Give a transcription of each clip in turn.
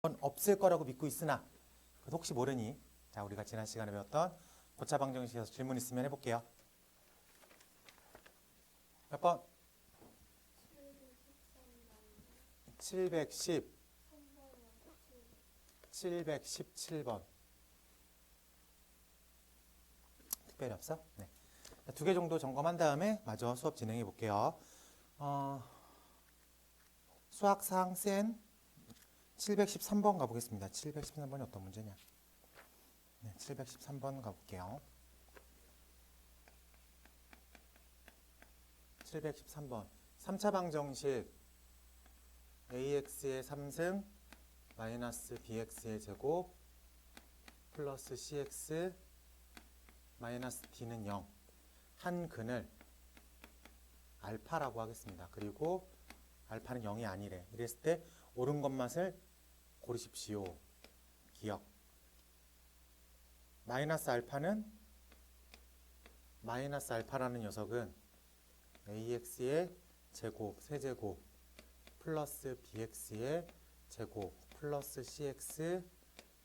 없을 거라고 믿고 있으나 그래도 혹시 모르니 자 우리가 지난 시간에 배웠던 고차 방정식에서 질문 있으면 해볼게요. 몇 번? 717번. 특별히 없어? 네. 두 개 정도 점검한 다음에 마저 수업 진행해 볼게요. 수학상 센 713번 가보겠습니다. 713번이 어떤 문제냐? 네, 713번 가볼게요. 713번 3차 방정식 ax의 3승 마이너스 bx의 제곱 플러스 cx 마이너스 d는 0 한 근을 알파라고 하겠습니다. 그리고 알파는 0이 아니래. 이랬을 때 옳은 것만을 고르십시오. 기억. 마이너스 알파라는 녀석은 ax의 제곱, 세제곱 플러스 bx의 제곱 플러스 cx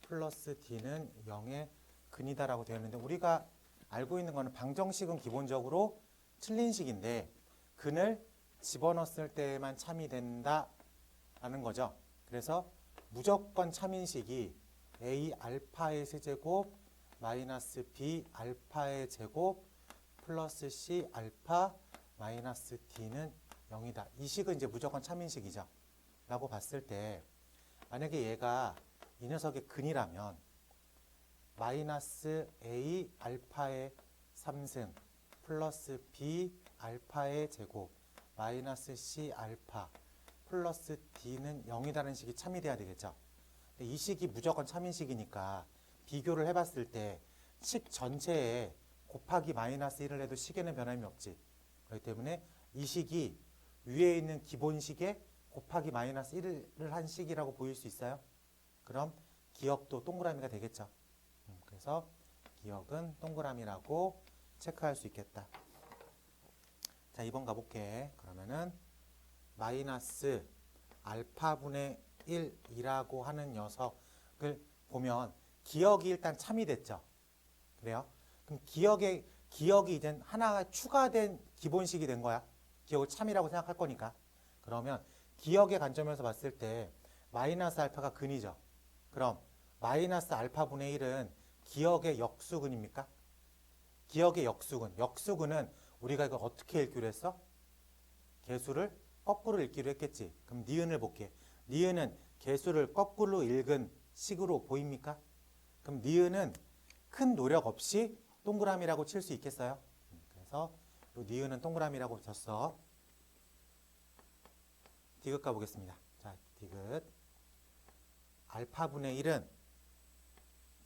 플러스 d는 0의 근이다라고 되어 있는데 우리가 알고 있는 거는 방정식은 기본적으로 틀린 식인데 근을 집어넣었을 때만 참이 된다라는 거죠. 그래서 무조건 참인식이 a 알파의 세제곱 마이너스 b 알파의 제곱 플러스 c 알파 마이너스 d는 0이다. 이 식은 이제 무조건 참인식이죠. 라고 봤을 때 만약에 얘가 이 녀석의 근이라면 마이너스 a 알파의 3승 플러스 b 알파의 제곱 마이너스 c 알파 플러스 d는 0이라는 식이 참이 돼야 되겠죠. 근데 이 식이 무조건 참인식이니까 비교를 해봤을 때 식 전체에 곱하기 마이너스 1을 해도 식에는 변함이 없지. 그렇기 때문에 이 식이 위에 있는 기본식에 곱하기 마이너스 1을 한 식이라고 보일 수 있어요. 그럼 기억도 동그라미가 되겠죠. 그래서 기억은 동그라미라고 체크할 수 있겠다. 자, 2번 가볼게. 그러면은 마이너스 알파분의 1이라고 하는 녀석을 보면 기억이 일단 참이 됐죠. 그래요? 그럼 기억이 이제 하나가 추가된 기본식이 된 거야. 기억을 참이라고 생각할 거니까. 그러면 기억의 관점에서 봤을 때 마이너스 알파가 근이죠. 그럼 마이너스 알파분의 1은 기억의 역수근입니까? 기억의 역수근. 역수근은 우리가 이거 어떻게 읽기로 했어? 개수를 거꾸로 읽기로 했겠지. 그럼 니은을 볼게. 니은은 개수를 거꾸로 읽은 식으로 보입니까? 그럼 니은은 큰 노력 없이 동그라미라고 칠 수 있겠어요? 그래서 이 니은은 동그라미라고 쳤어. 디귿 가보겠습니다. 자, 디귿. 알파분의 1은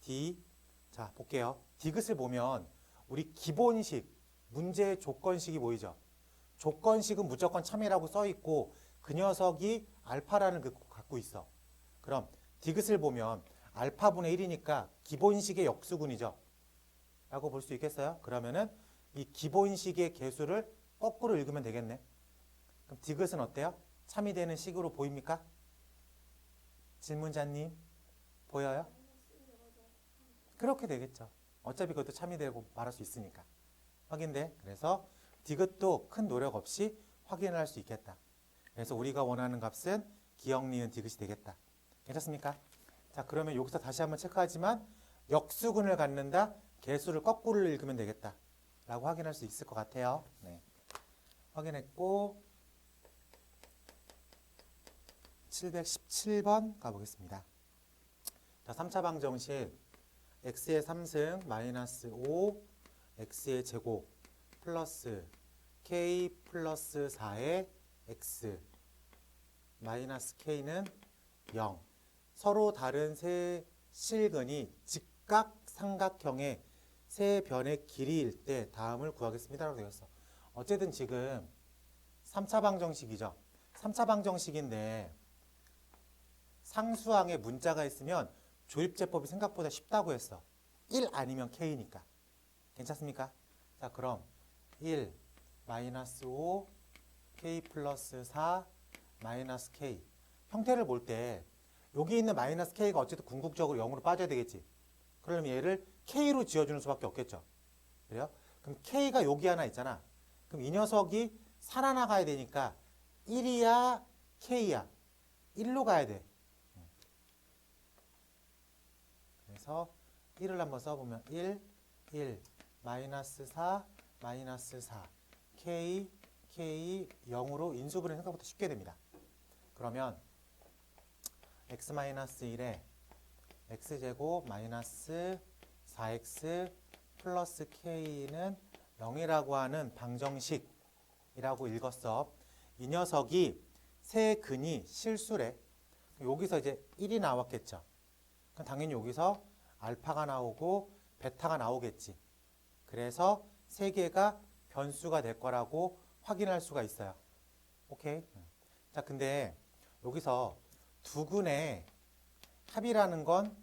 D. 자, 볼게요. 디귿을 보면 우리 기본식, 문제의 조건식이 보이죠? 조건식은 무조건 참이라고 써 있고 그 녀석이 알파라는 그 갖고 있어. 그럼 디귿을 보면 알파분의 1이니까 기본식의 역수근이죠. 라고 볼 수 있겠어요? 그러면은 이 기본식의 개수를 거꾸로 읽으면 되겠네. 그럼 디귿은 어때요? 참이 되는 식으로 보입니까? 질문자님 보여요? 그렇게 되겠죠. 어차피 그것도 참이 되고 말할 수 있으니까. 확인돼? 그래서 디귿도 큰 노력 없이 확인을 할 수 있겠다. 그래서 우리가 원하는 값은 기억, 니은, 디귿이 되겠다. 괜찮습니까? 자, 그러면 여기서 다시 한번 체크하지만 역수근을 갖는다. 개수를 거꾸로 읽으면 되겠다. 라고 확인할 수 있을 것 같아요. 네. 확인했고 717번 가보겠습니다. 자, 3차 방정식 x의 3승 마이너스 5 x의 제곱 플러스 k 플러스 4의 x 마이너스 k는 0 서로 다른 세 실근이 직각 삼각형의 세 변의 길이일 때 다음을 구하겠습니다 라고 되어 있어. 어쨌든 지금 3차 방정식이죠. 3차 방정식인데 상수항에 문자가 있으면 조립제법이 생각보다 쉽다고 했어. 1 아니면 k니까. 괜찮습니까? 자, 그럼 1 마이너스 5 k 플러스 4 마이너스 k 형태를 볼 때 여기 있는 마이너스 k가 어쨌든 궁극적으로 0으로 빠져야 되겠지. 그러면 얘를 k로 지어주는 수밖에 없겠죠. 그래요? 그럼 k가 여기 하나 있잖아. 그럼 이 녀석이 살아나가야 되니까 1이야 k야. 1로 가야 돼. 그래서 1을 한번 써보면 1, 마이너스 4, 마이너스 4, k, 0으로 인수분해 생각보다 쉽게 됩니다. 그러면 x-1에 x제곱 마이너스 4x 플러스 k는 0이라고 하는 방정식이라고 읽었어. 이 녀석이 세 근이 실수래. 여기서 이제 1이 나왔겠죠. 그럼 당연히 여기서 알파가 나오고 베타가 나오겠지. 그래서 세 개가 변수가 될 거라고 확인할 수가 있어요. 오케이. 자, 근데 여기서 두 근의 합이라는 건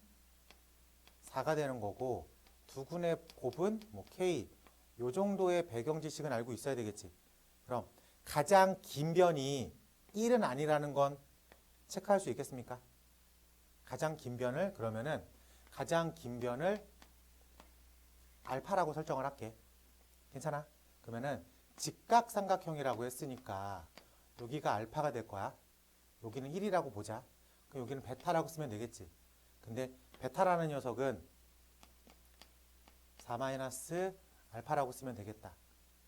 4가 되는 거고 두 근의 곱은 뭐 k 요 정도의 배경 지식은 알고 있어야 되겠지. 그럼 가장 긴 변이 1은 아니라는 건 체크할 수 있겠습니까? 가장 긴 변을 그러면은 가장 긴 변을 알파라고 설정을 할게. 괜찮아? 그러면은 직각삼각형이라고 했으니까 여기가 알파가 될 거야. 여기는 1이라고 보자. 그럼 여기는 베타라고 쓰면 되겠지. 근데 베타라는 녀석은 4-알파라고 쓰면 되겠다.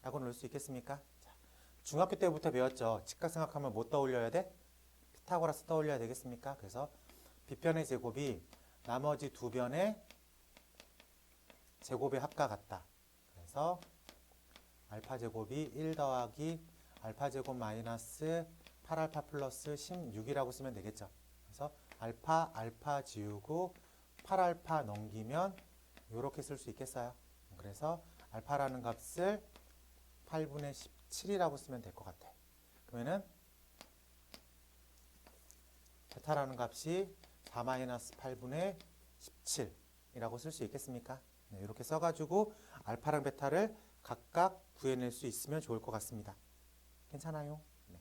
라고 넣을 수 있겠습니까? 자, 중학교 때부터 배웠죠. 직각삼각하면 뭐 떠올려야 돼? 피타고라스 떠올려야 되겠습니까? 그래서 빗변의 제곱이 나머지 두 변의 제곱의 합과 같다. 그래서 알파 제곱이 1 더하기 알파 제곱 마이너스 8알파 플러스 16이라고 쓰면 되겠죠. 그래서 알파 지우고 8알파 넘기면 이렇게 쓸 수 있겠어요. 그래서 알파라는 값을 8분의 17이라고 쓰면 될 것 같아. 그러면은 베타라는 값이 4-8분의 17이라고 쓸 수 있겠습니까? 네, 이렇게 써가지고 알파랑 베타를 각각 구해낼 수 있으면 좋을 것 같습니다. 괜찮아요? 네,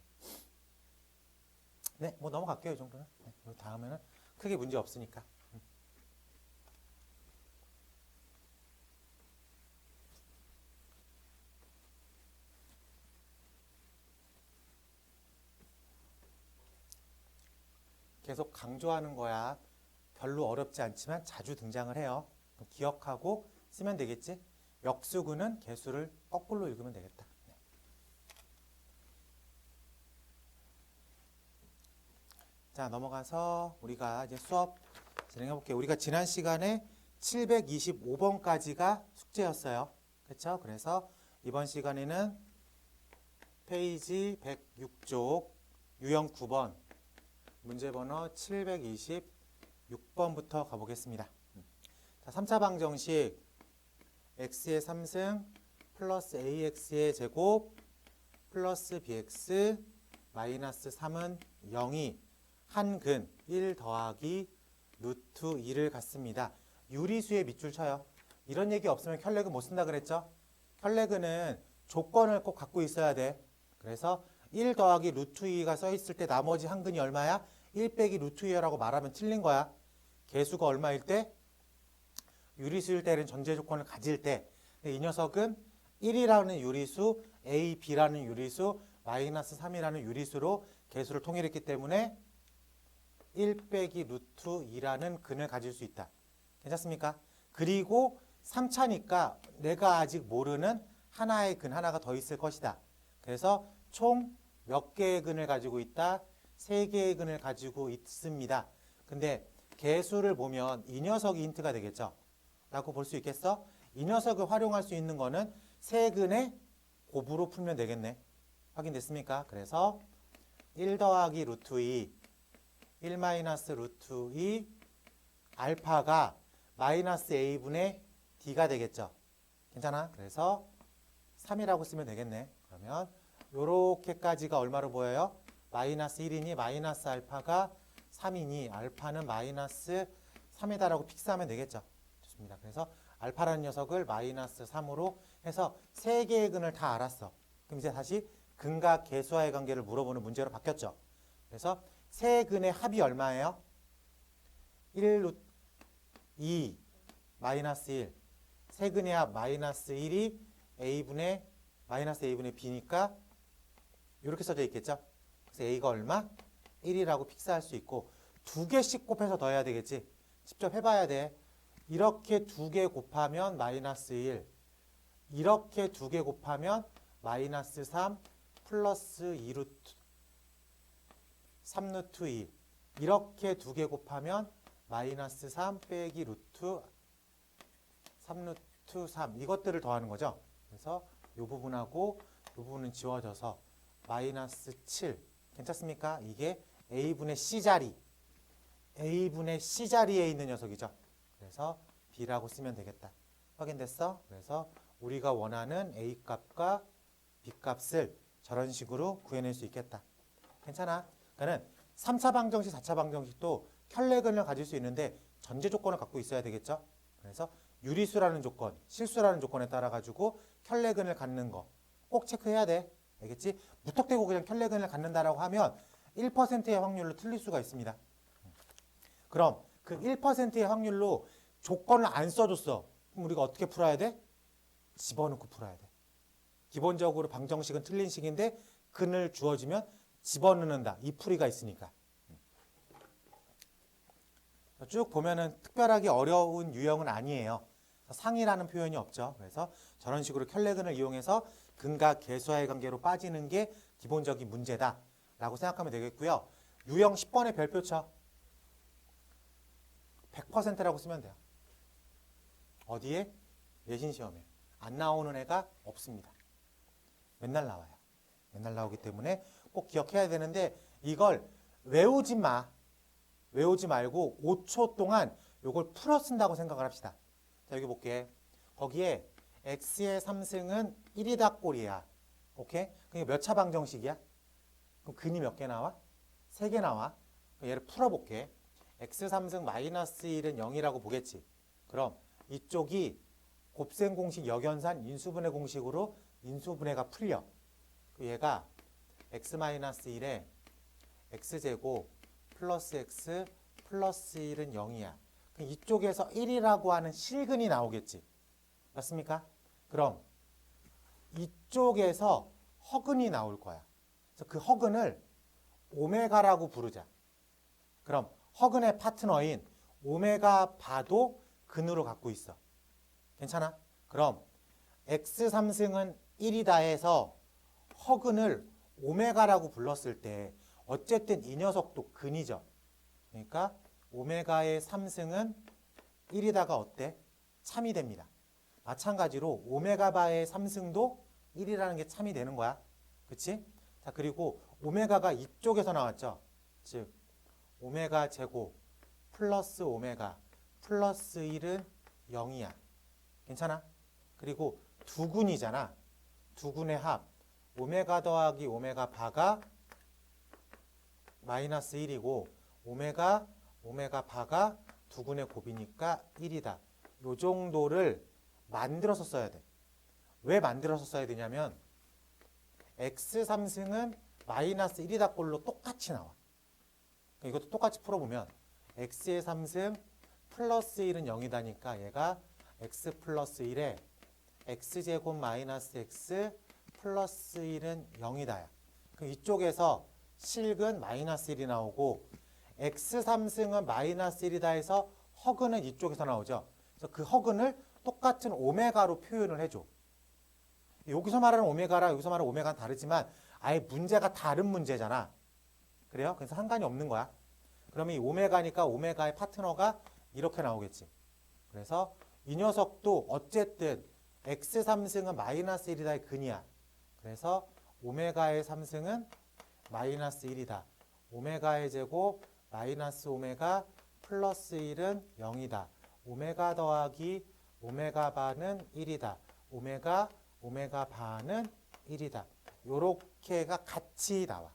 네, 뭐 넘어갈게요. 이 정도는. 네, 다음에는 크게 문제 없으니까. 계속 강조하는 거야. 별로 어렵지 않지만 자주 등장을 해요. 기억하고 쓰면 되겠지? 역수근은 개수를 거꾸로 읽으면 되겠다. 네. 자, 넘어가서 우리가 이제 수업 진행해 볼게요. 우리가 지난 시간에 725번까지가 숙제였어요. 그렇죠? 그래서 이번 시간에는 페이지 106쪽 유형 9번 문제 번호 726번부터 가보겠습니다. 자, 3차 방정식 x의 3승 플러스 ax의 제곱 플러스 bx 마이너스 3은 0이 한 근 1 더하기 루트 2를 갖습니다. 유리수의 밑줄 쳐요. 이런 얘기 없으면 혈렉은 못 쓴다 그랬죠? 혈렉은 조건을 꼭 갖고 있어야 돼. 그래서 1 더하기 루트 2가 써 있을 때 나머지 한 근이 얼마야? 1 빼기 루트 2라고 말하면 틀린 거야. 개수가 얼마일 때? 유리수일 때는 전제 조건을 가질 때. 이 녀석은 1이라는 유리수, a, b라는 유리수, 마이너스 3이라는 유리수로 개수를 통일했기 때문에 1 빼기 루트 2라는 근을 가질 수 있다. 괜찮습니까? 그리고 3차니까 내가 아직 모르는 하나의 근 하나가 더 있을 것이다. 그래서 총 몇 개의 근을 가지고 있다? 3개의 근을 가지고 있습니다. 근데 개수를 보면 이 녀석이 힌트가 되겠죠? 라고 볼 수 있겠어? 이 녀석을 활용할 수 있는 거는 3근의 곱으로 풀면 되겠네. 확인됐습니까? 그래서 1 더하기 루트 2, 1 마이너스 루트 2, 알파가 마이너스 a분의 d가 되겠죠? 괜찮아? 그래서 3이라고 쓰면 되겠네. 그러면 요렇게까지가 얼마로 보여요? 마이너스 1이니 마이너스 알파가 3이니 알파는 마이너스 3이다라고 픽스하면 되겠죠? 좋습니다. 그래서 알파라는 녀석을 마이너스 3으로 해서 3개의 근을 다 알았어. 그럼 이제 다시 근과 개수와의 관계를 물어보는 문제로 바뀌었죠. 그래서 세 근의 합이 얼마예요? 1 루트 2 마이너스 1 세근의 합 마이너스 1이 a분의 마이너스 a분의 b니까 이렇게 써져 있겠죠. 그래서 a가 얼마? 1이라고 픽스할 수 있고 두 개씩 곱해서 더해야 되겠지. 직접 해봐야 돼. 이렇게 두 개 곱하면 마이너스 1 이렇게 두 개 곱하면 마이너스 3 플러스 2 루트 3 루트 2 이렇게 두 개 곱하면 마이너스 3 빼기 루트 3 루트 3 이것들을 더하는 거죠. 그래서 이 부분하고 이 부분은 지워져서 마이너스 7 괜찮습니까? 이게 a분의 c자리 a분의 c자리에 있는 녀석이죠. 그래서 b라고 쓰면 되겠다. 확인됐어? 그래서 우리가 원하는 a 값과 b 값을 저런 식으로 구해낼 수 있겠다. 괜찮아? 그러니까 3차 방정식, 4차 방정식도 켤레근을 가질 수 있는데 전제 조건을 갖고 있어야 되겠죠? 그래서 유리수라는 조건, 실수라는 조건에 따라 가지고 켤레근을 갖는 거 꼭 체크해야 돼. 알겠지? 무턱대고 그냥 켤레근을 갖는다라고 하면 1%의 확률로 틀릴 수가 있습니다. 그럼 그 1%의 확률로 조건을 안 써줬어. 그럼 우리가 어떻게 풀어야 돼? 집어넣고 풀어야 돼. 기본적으로 방정식은 틀린 식인데 근을 주어지면 집어넣는다. 이 풀이가 있으니까. 쭉 보면은 특별하게 어려운 유형은 아니에요. 상이라는 표현이 없죠. 그래서 저런 식으로 켤레근을 이용해서 근과 계수와의 관계로 빠지는 게 기본적인 문제다라고 생각하면 되겠고요. 유형 10번의 별표 쳐. 100%라고 쓰면 돼요. 어디에? 내신 시험에. 안 나오는 애가 없습니다. 맨날 나와요. 맨날 나오기 때문에 꼭 기억해야 되는데 이걸 외우지 마. 외우지 말고 5초 동안 이걸 풀어 쓴다고 생각을 합시다. 자, 여기 볼게. 거기에 x의 3승은 1이다 꼴이야. 오케이? 그게 몇 차 방정식이야? 그럼 근이 몇 개 나와? 3개 나와. 얘를 풀어볼게. x 3승 마이너스 1은 0이라고 보겠지. 그럼 이쪽이 곱셈 공식 역연산 인수분해 공식으로 인수분해가 풀려. 얘가 x 마이너스 1에 x제곱 플러스 x 플러스 1은 0이야. 그럼 이쪽에서 1이라고 하는 실근이 나오겠지. 맞습니까? 그럼 이쪽에서 허근이 나올 거야. 그래서 그 허근을 오메가라고 부르자. 그럼 허근의 파트너인 오메가 바도 근으로 갖고 있어. 괜찮아? 그럼 x 3승은 1이다 해서 허근을 오메가라고 불렀을 때 어쨌든 이 녀석도 근이죠. 그러니까 오메가의 3승은 1이다가 어때? 참이 됩니다. 마찬가지로 오메가 바의 3승도 1이라는 게 참이 되는 거야. 그치? 자, 그리고 오메가가 이쪽에서 나왔죠. 즉 오메가 제곱 플러스 오메가 플러스 1은 0이야. 괜찮아? 그리고 두 군이잖아. 두 군의 합 오메가 더하기 오메가 바가 마이너스 1이고 오메가 바가 두 군의 곱이니까 1이다. 요 정도를 만들어서 써야 돼. 왜 만들어서 써야 되냐면 x 3승은 마이너스 1이다 꼴로 똑같이 나와. 이것도 똑같이 풀어보면 x의 3승 플러스 1은 0이다니까 얘가 x 플러스 1에 x제곱 마이너스 x 플러스 1은 0이다야. 그럼 이쪽에서 실근 마이너스 1이 나오고 x 3승은 마이너스 1이다 해서 허근은 이쪽에서 나오죠. 그래서 그 허근을 똑같은 오메가로 표현을 해줘. 여기서 말하는 오메가랑 여기서 말하는 오메가는 다르지만 아예 문제가 다른 문제잖아. 그래요? 그래서 상관이 없는 거야. 그러면 이 오메가니까 오메가의 파트너가 이렇게 나오겠지. 그래서 이 녀석도 어쨌든 x 3승은 마이너스 1이다의 근이야. 그래서 오메가의 3승은 마이너스 1이다. 오메가의 제곱 마이너스 오메가 플러스 1은 0이다. 오메가 더하기 오메가 바는 1이다. 오메가 바는 1이다. 요렇게가 같이 나와.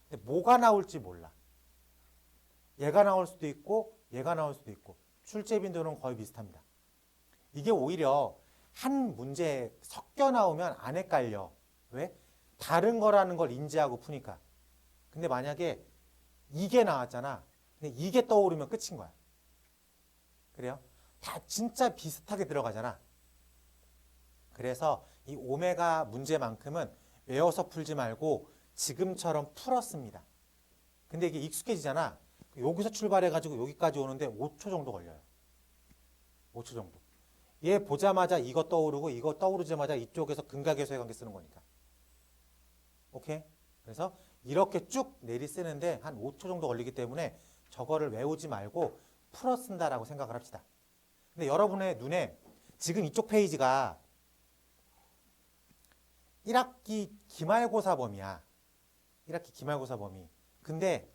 근데 뭐가 나올지 몰라. 얘가 나올 수도 있고 얘가 나올 수도 있고 출제 빈도는 거의 비슷합니다. 이게 오히려 한 문제에 섞여 나오면 안 헷갈려. 왜? 다른 거라는 걸 인지하고 푸니까. 근데 만약에 이게 나왔잖아. 근데 이게 떠오르면 끝인 거야. 그래요? 다 진짜 비슷하게 들어가잖아. 그래서 이 오메가 문제만큼은 외워서 풀지 말고 지금처럼 풀었습니다. 근데 이게 익숙해지잖아. 여기서 출발해가지고 여기까지 오는데 5초 정도 걸려요. 5초 정도. 얘 보자마자 이거 떠오르고 이거 떠오르자마자 이쪽에서 근각에서의 관계 쓰는 거니까. 오케이? 그래서 이렇게 쭉 내리 쓰는데 한 5초 정도 걸리기 때문에 저거를 외우지 말고 풀어 쓴다라고 생각을 합시다. 근데 여러분의 눈에 지금 이쪽 페이지가 1학기 기말고사 범위야. 1학기 기말고사 범위. 근데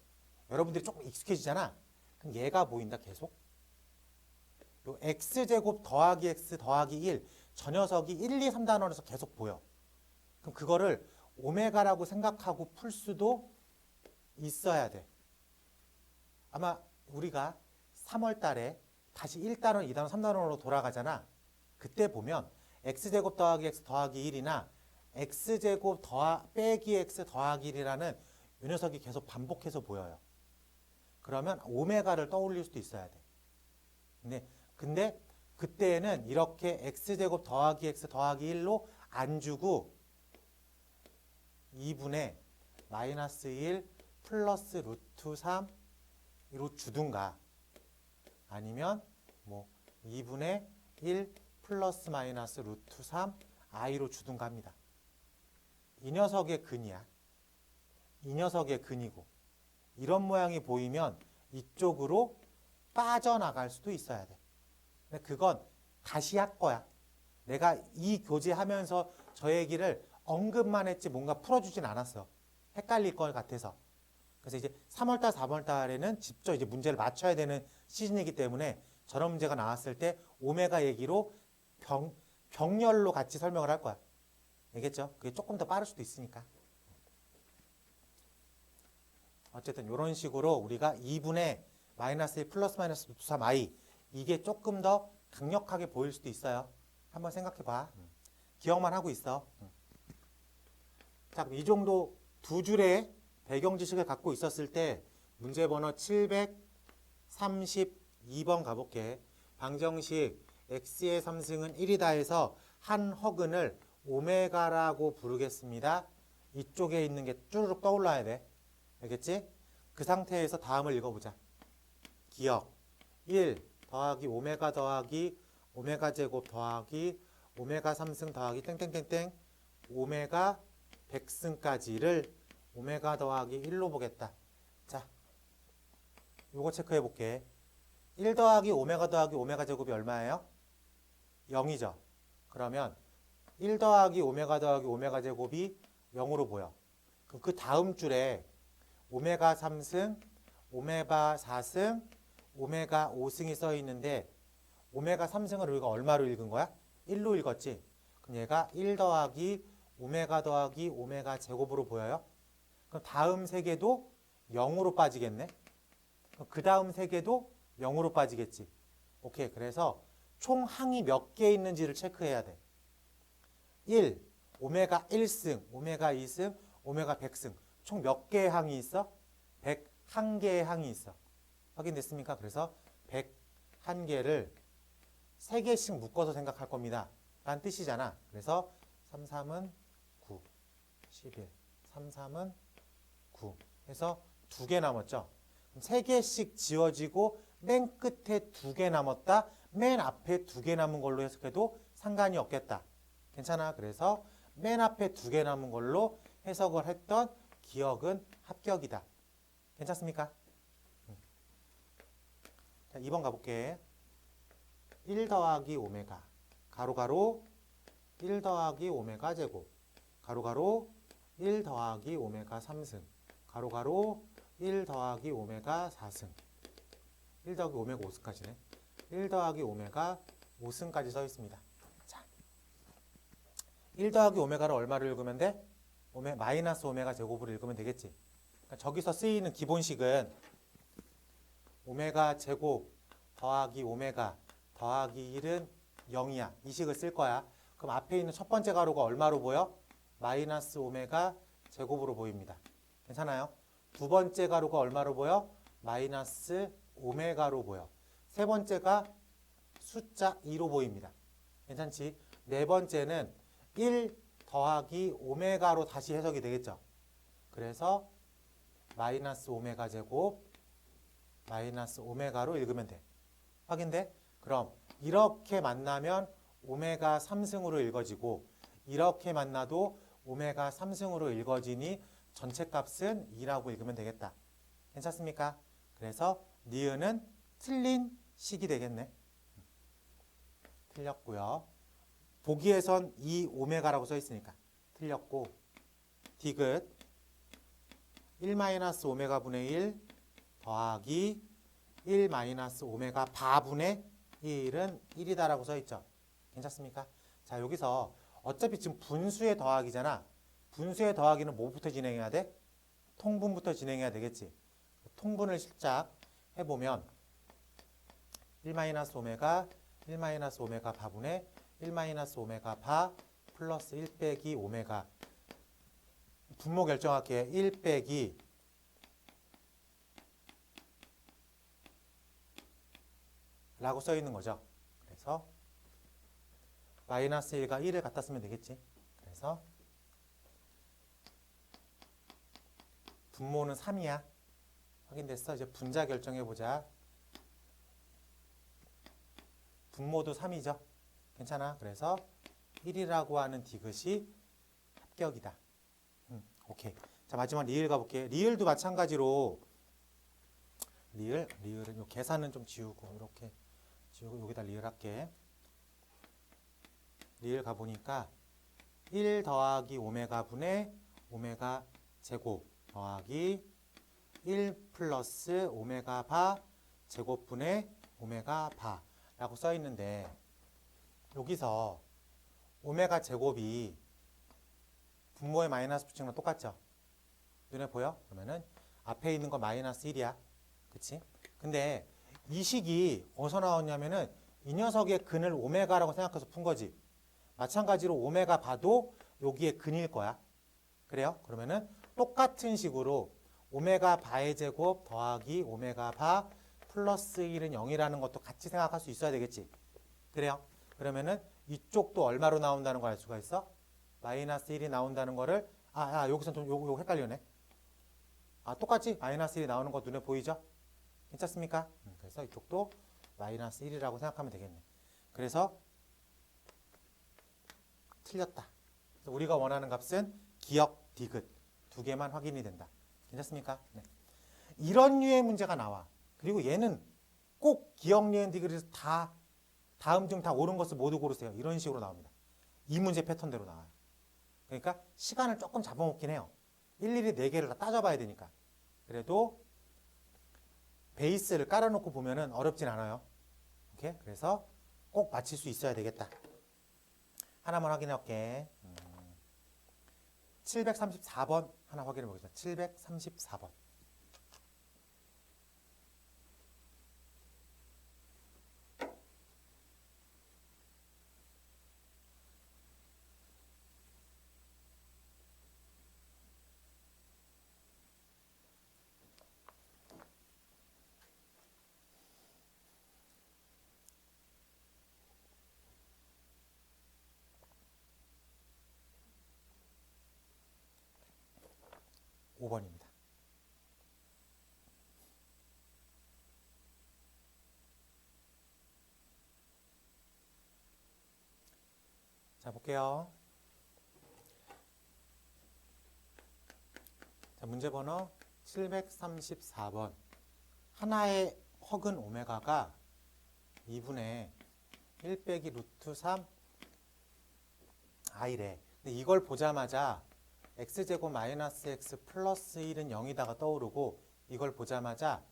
여러분들이 조금 익숙해지잖아. 그럼 얘가 보인다 계속. 요 x제곱 더하기 x 더하기 1, 저 녀석이 1, 2, 3단원에서 계속 보여. 그럼 그거를 오메가라고 생각하고 풀 수도 있어야 돼. 아마 우리가 3월 달에 다시 1단원, 2단원, 3단원으로 돌아가잖아. 그때 보면 x제곱 더하기 x 더하기 1이나 x제곱 빼기 x 더하기 1이라는 이 녀석이 계속 반복해서 보여요. 그러면 오메가를 떠올릴 수도 있어야 돼. 근데 그때는 이렇게 x제곱 더하기 x 더하기 1로 안 주고 2분의 마이너스 1 플러스 루트 3으로 주든가 아니면 뭐 2분의 1 플러스 마이너스 루트 3 i로 주든가 합니다. 이 녀석의 근이야. 이 녀석의 근이고 이런 모양이 보이면 이쪽으로 빠져나갈 수도 있어야 돼. 근데 그건 다시 할 거야. 내가 이 교재하면서 저 얘기를 언급만 했지 뭔가 풀어주진 않았어. 헷갈릴 것 같아서. 그래서 이제 3월달, 4월달에는 직접 이제 문제를 맞춰야 되는 시즌이기 때문에 저런 문제가 나왔을 때 오메가 얘기로 병렬로 같이 설명을 할 거야. 알겠죠? 그게 조금 더 빠를 수도 있으니까. 어쨌든 이런 식으로 우리가 2분의 마이너스 1 플러스 마이너스 루트 3i 이게 조금 더 강력하게 보일 수도 있어요. 한번 생각해 봐. 기억만 하고 있어. 자, 그럼 이 정도 두 줄의 배경 지식을 갖고 있었을 때 문제 번호 732번 가볼게. 방정식 x의 3승은 1이다 해서 한 허근을 오메가라고 부르겠습니다. 이쪽에 있는 게 쭈르륵 떠올라야 돼. 알겠지? 그 상태에서 다음을 읽어보자. 기억 1 더하기 오메가 더하기 오메가 제곱 더하기 오메가 3승 더하기 땡땡땡땡 오메가 100승까지를 오메가 더하기 1로 보겠다. 자, 요거 체크해 볼게. 1 더하기 오메가 더하기 오메가 제곱이 얼마예요? 0이죠. 그러면 1 더하기 오메가 더하기 오메가 제곱이 0으로 보여. 그럼 그 다음 줄에 오메가 3승, 오메가 4승, 오메가 5승이 써 있는데 오메가 3승을 우리가 얼마로 읽은 거야? 1로 읽었지. 그럼 얘가 1 더하기 오메가 더하기 오메가 제곱으로 보여요. 그럼 다음 세 개도 0으로 빠지겠네. 그럼 그 다음 세 개도 0으로 빠지겠지. 오케이. 그래서 총 항이 몇 개 있는지를 체크해야 돼. 1, 오메가 1승, 오메가 2승, 오메가 100승. 총 몇 개의 항이 있어? 101개의 항이 있어. 확인됐습니까? 그래서 101개를 3개씩 묶어서 생각할 겁니다. 라는 뜻이잖아. 그래서 3, 3은 9, 11, 3, 3은 9 해서 2개 남았죠. 3개씩 지워지고 맨 끝에 2개 남았다. 맨 앞에 2개 남은 걸로 해석해도 상관이 없겠다. 괜찮아. 그래서 맨 앞에 2개 남은 걸로 해석을 했던 기억은 합격이다. 괜찮습니까? 자, 2번 가볼게. 1 더하기 오메가 가로가로 1 더하기 오메가 제곱 가로가로 1 더하기 오메가 3승 가로가로 1 더하기 오메가 4승 1 더하기 오메가 5승까지네. 1 더하기 오메가 5승까지 써 있습니다. 자, 1 더하기 오메가를 얼마를 읽으면 돼? 마이너스 오메가 제곱으로 읽으면 되겠지. 그러니까 저기서 쓰이는 기본식은 오메가 제곱 더하기 오메가 더하기 1은 0이야. 이 식을 쓸 거야. 그럼 앞에 있는 첫 번째 가로가 얼마로 보여? 마이너스 오메가 제곱으로 보입니다. 괜찮아요? 두 번째 가로가 얼마로 보여? 마이너스 오메가로 보여. 세 번째가 숫자 2로 보입니다. 괜찮지? 네 번째는 1 더하기 오메가로 다시 해석이 되겠죠. 그래서 마이너스 오메가 제곱 마이너스 오메가로 읽으면 돼. 확인돼? 그럼 이렇게 만나면 오메가 3승으로 읽어지고 이렇게 만나도 오메가 3승으로 읽어지니 전체 값은 2라고 읽으면 되겠다. 괜찮습니까? 그래서 니은은 틀린 식이 되겠네. 틀렸고요. 보기에선 2 오메가라고 써 있으니까 틀렸고 디귿 1 마이너스 오메가 분의 1 더하기 1 마이너스 오메가 바분의 1은 1이다라고 써 있죠. 괜찮습니까? 자, 여기서 어차피 지금 분수의 더하기잖아. 분수의 더하기는 뭐부터 진행해야 돼? 통분부터 진행해야 되겠지. 통분을 살짝 해보면 1 마이너스 오메가 1 마이너스 오메가 바분의 1 마이너스 오메가 바 플러스 1 빼기 오메가 분모 결정할게요. 1 빼기 라고 써 있는 거죠. 그래서 마이너스 1과 1을 갖다 쓰면 되겠지. 그래서 분모는 3이야. 확인됐어? 이제 분자 결정해보자. 분모도 3이죠. 괜찮아? 그래서 1이라고 하는 디귿이 합격이다. 오케이. 자, 마지막 리을 가볼게. 리을도 마찬가지로 리을은 요 계산은 좀 지우고 이렇게 지우고 여기다 리을 할게. 리을 가보니까 1 더하기 오메가 분의 오메가 제곱 더하기 1 플러스 오메가 바 제곱분의 오메가 바라고 써 있는데 여기서 오메가 제곱이 분모의 마이너스 붙이는 거 똑같죠? 눈에 보여? 그러면은 앞에 있는 거 마이너스 1이야. 그치? 근데 이 식이 어디서 나왔냐면은 이 녀석의 근을 오메가라고 생각해서 푼 거지. 마찬가지로 오메가 바도 여기에 근일 거야. 그래요? 그러면은 똑같은 식으로 오메가 바의 제곱 더하기 오메가 바 플러스 1은 0이라는 것도 같이 생각할 수 있어야 되겠지. 그래요? 그러면은 이쪽도 얼마로 나온다는 걸 알 수가 있어? 마이너스 1이 나온다는 거를 여기서 좀 요거 헷갈리네. 똑같지? 마이너스 1이 나오는 거 눈에 보이죠? 괜찮습니까? 그래서 이쪽도 마이너스 1이라고 생각하면 되겠네. 그래서 틀렸다. 그래서 우리가 원하는 값은 기역, 디귿 두 개만 확인이 된다. 괜찮습니까? 네. 이런 류의 문제가 나와. 그리고 얘는 꼭 기역, 니은, 디귿에서 다 다음 중 다 옳은 것을 모두 고르세요. 이런 식으로 나옵니다. 이 문제 패턴대로 나와요. 그러니까 시간을 조금 잡아먹긴 해요. 일일이 4개를 다 따져봐야 되니까. 그래도 베이스를 깔아놓고 보면은 어렵진 않아요. 오케이? 그래서 꼭 맞힐 수 있어야 되겠다. 하나만 확인해 볼게. 734번 하나 확인해 보겠습니다. 734번. (5번입니다) 자, 볼게요. 자, 문제 번호 734번. 하나의 허근 오메가가 2분의 1 빼기 루트 3 i래. 근데 이걸 보자마자 x제곱 마이너스 x 플러스 1은 0이다가 떠오르고 이걸 보자마자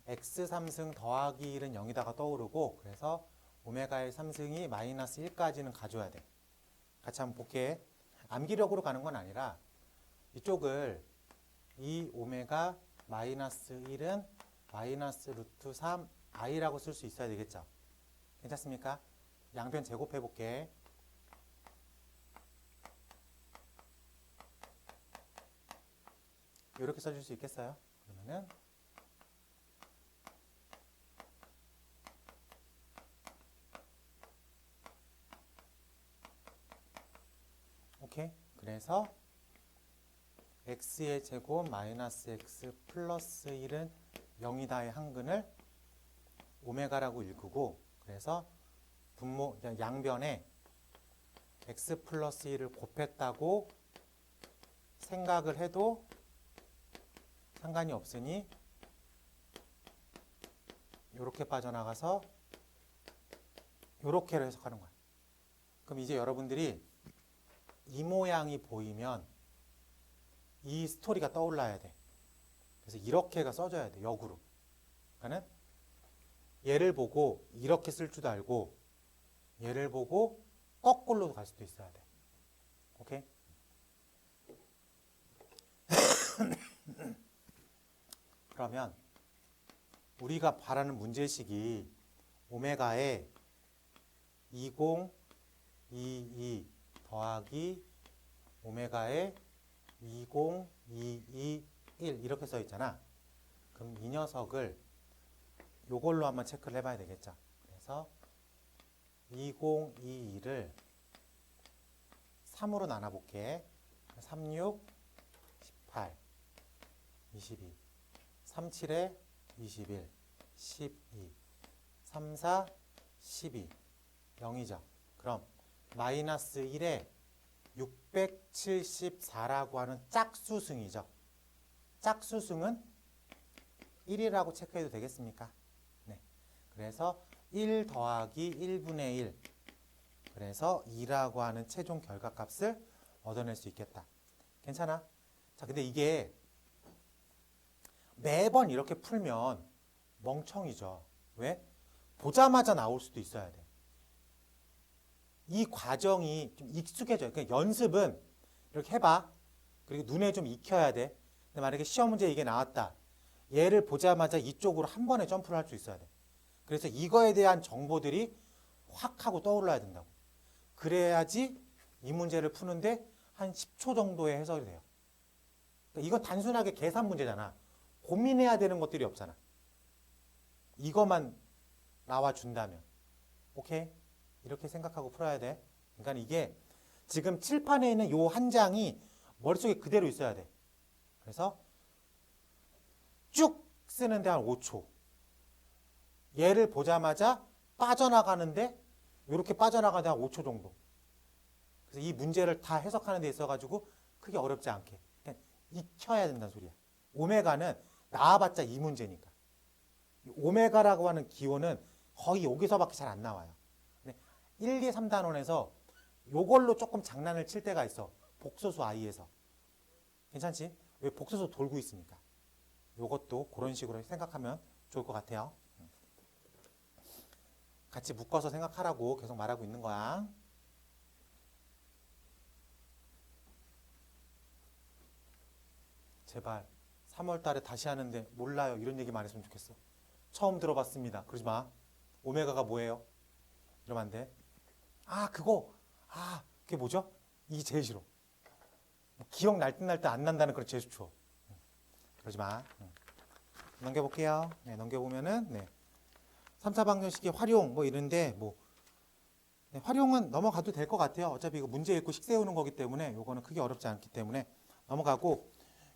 x 3승 더하기 1은 0이다가 떠오르고 그래서 오메가의 3승이 마이너스 1까지는 가져야 돼. 같이 한번 볼게. 암기력으로 가는 건 아니라 이쪽을 이 오메가 마이너스 1은 마이너스 루트 3 i라고 쓸 수 있어야 되겠죠. 괜찮습니까? 양변 제곱해 볼게. 이렇게 써줄 수 있겠어요? 그러면은 그래서 x의 제곱 마이너스 x 플러스 1은 0이다의 한근을 오메가라고 읽고, 그래서 분모 양변에 x 플러스 1을 곱했다고 생각을 해도 상관이 없으니 이렇게 빠져나가서 이렇게로 해석하는 거야. 그럼 이제 여러분들이 이 모양이 보이면 이 스토리가 떠올라야 돼. 그래서 이렇게가 써져야 돼, 역으로. 그러니까는 얘를 보고 이렇게 쓸 줄도 알고 얘를 보고 거꾸로도 갈 수도 있어야 돼. 오케이? 그러면 우리가 바라는 문제식이 오메가에 2022 더하기 오메가에 2022 1 이렇게 써 있잖아. 그럼 이 녀석을 요걸로 한번 체크를 해봐야 되겠죠. 그래서 2022를 3으로 나눠볼게. 36, 18, 22, 37에 21, 12, 34, 12, 0이죠. 그럼 마이너스 1에 674라고 하는 짝수승이죠. 짝수승은 1이라고 체크해도 되겠습니까? 네. 그래서 1 더하기 1분의 1. 그래서 2라고 하는 최종 결과값을 얻어낼 수 있겠다. 괜찮아? 자, 근데 이게 매번 이렇게 풀면 멍청이죠. 왜? 보자마자 나올 수도 있어야 돼. 이 과정이 좀 익숙해져요. 그러니까 연습은 이렇게 해봐. 그리고 눈에 좀 익혀야 돼. 근데 만약에 시험 문제 이게 나왔다. 얘를 보자마자 이쪽으로 한 번에 점프를 할 수 있어야 돼. 그래서 이거에 대한 정보들이 확 하고 떠올라야 된다고. 그래야지 이 문제를 푸는데 한 10초 정도의 해석이 돼요. 그러니까 이건 단순하게 계산 문제잖아. 고민해야 되는 것들이 없잖아. 이것만 나와준다면. 오케이? 이렇게 생각하고 풀어야 돼. 그러니까 이게 지금 칠판에 있는 요 한 장이 머릿속에 그대로 있어야 돼. 그래서 쭉 쓰는데 한 5초. 얘를 보자마자 빠져나가는데 이렇게 빠져나가는데 한 5초 정도. 그래서 이 문제를 다 해석하는 데 있어가지고 크게 어렵지 않게 그냥 익혀야 된다는 소리야. 오메가는 나와봤자 이 문제니까. 오메가라고 하는 기호는 거의 여기서밖에 잘 안 나와요. 1, 2, 3단원에서 요걸로 조금 장난을 칠 때가 있어. 복소수 i에서. 괜찮지? 왜 복소수 돌고 있으니까. 요것도 그런 식으로 생각하면 좋을 것 같아요. 같이 묶어서 생각하라고 계속 말하고 있는 거야. 제발 3월 달에 다시 하는데 몰라요. 이런 얘기만 했으면 좋겠어. 처음 들어봤습니다. 그러지 마. 오메가가 뭐예요? 이러면 안 돼. 아, 그게 뭐죠? 이게 제일 싫어. 기억날 듯 날 듯 안 난다는 그런 제스처. 그러지 마. 넘겨볼게요. 네, 넘겨보면은, 네. 3, 4방정식의 활용, 뭐 이런데, 네, 활용은 넘어가도 될 것 같아요. 어차피 이거 문제 읽고 식 세우는 거기 때문에, 요거는 크게 어렵지 않기 때문에 넘어가고,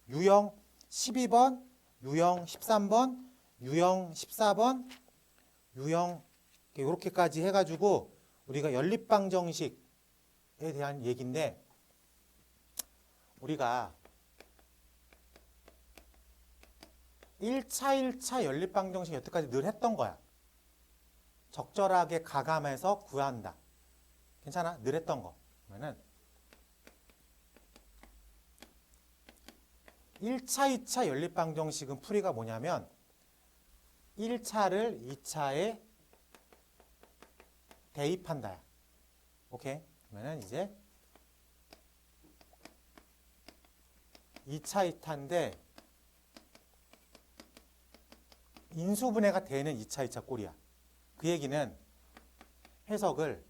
유형 12번, 유형 13번, 유형 14번, 유형, 요렇게까지 해가지고, 우리가 연립방정식에 대한 얘기인데 우리가 1차 연립방정식 여태까지 늘 했던 거야. 적절하게 가감해서 구한다. 괜찮아? 늘 했던 거. 그러면은 1차, 2차 연립방정식은 풀이가 뭐냐면 1차를 2차에 대입한다. 오케이? 그러면은 이제 2차, 2차인데 인수분해가 되는 2차, 2차 꼴이야. 그 얘기는 해석을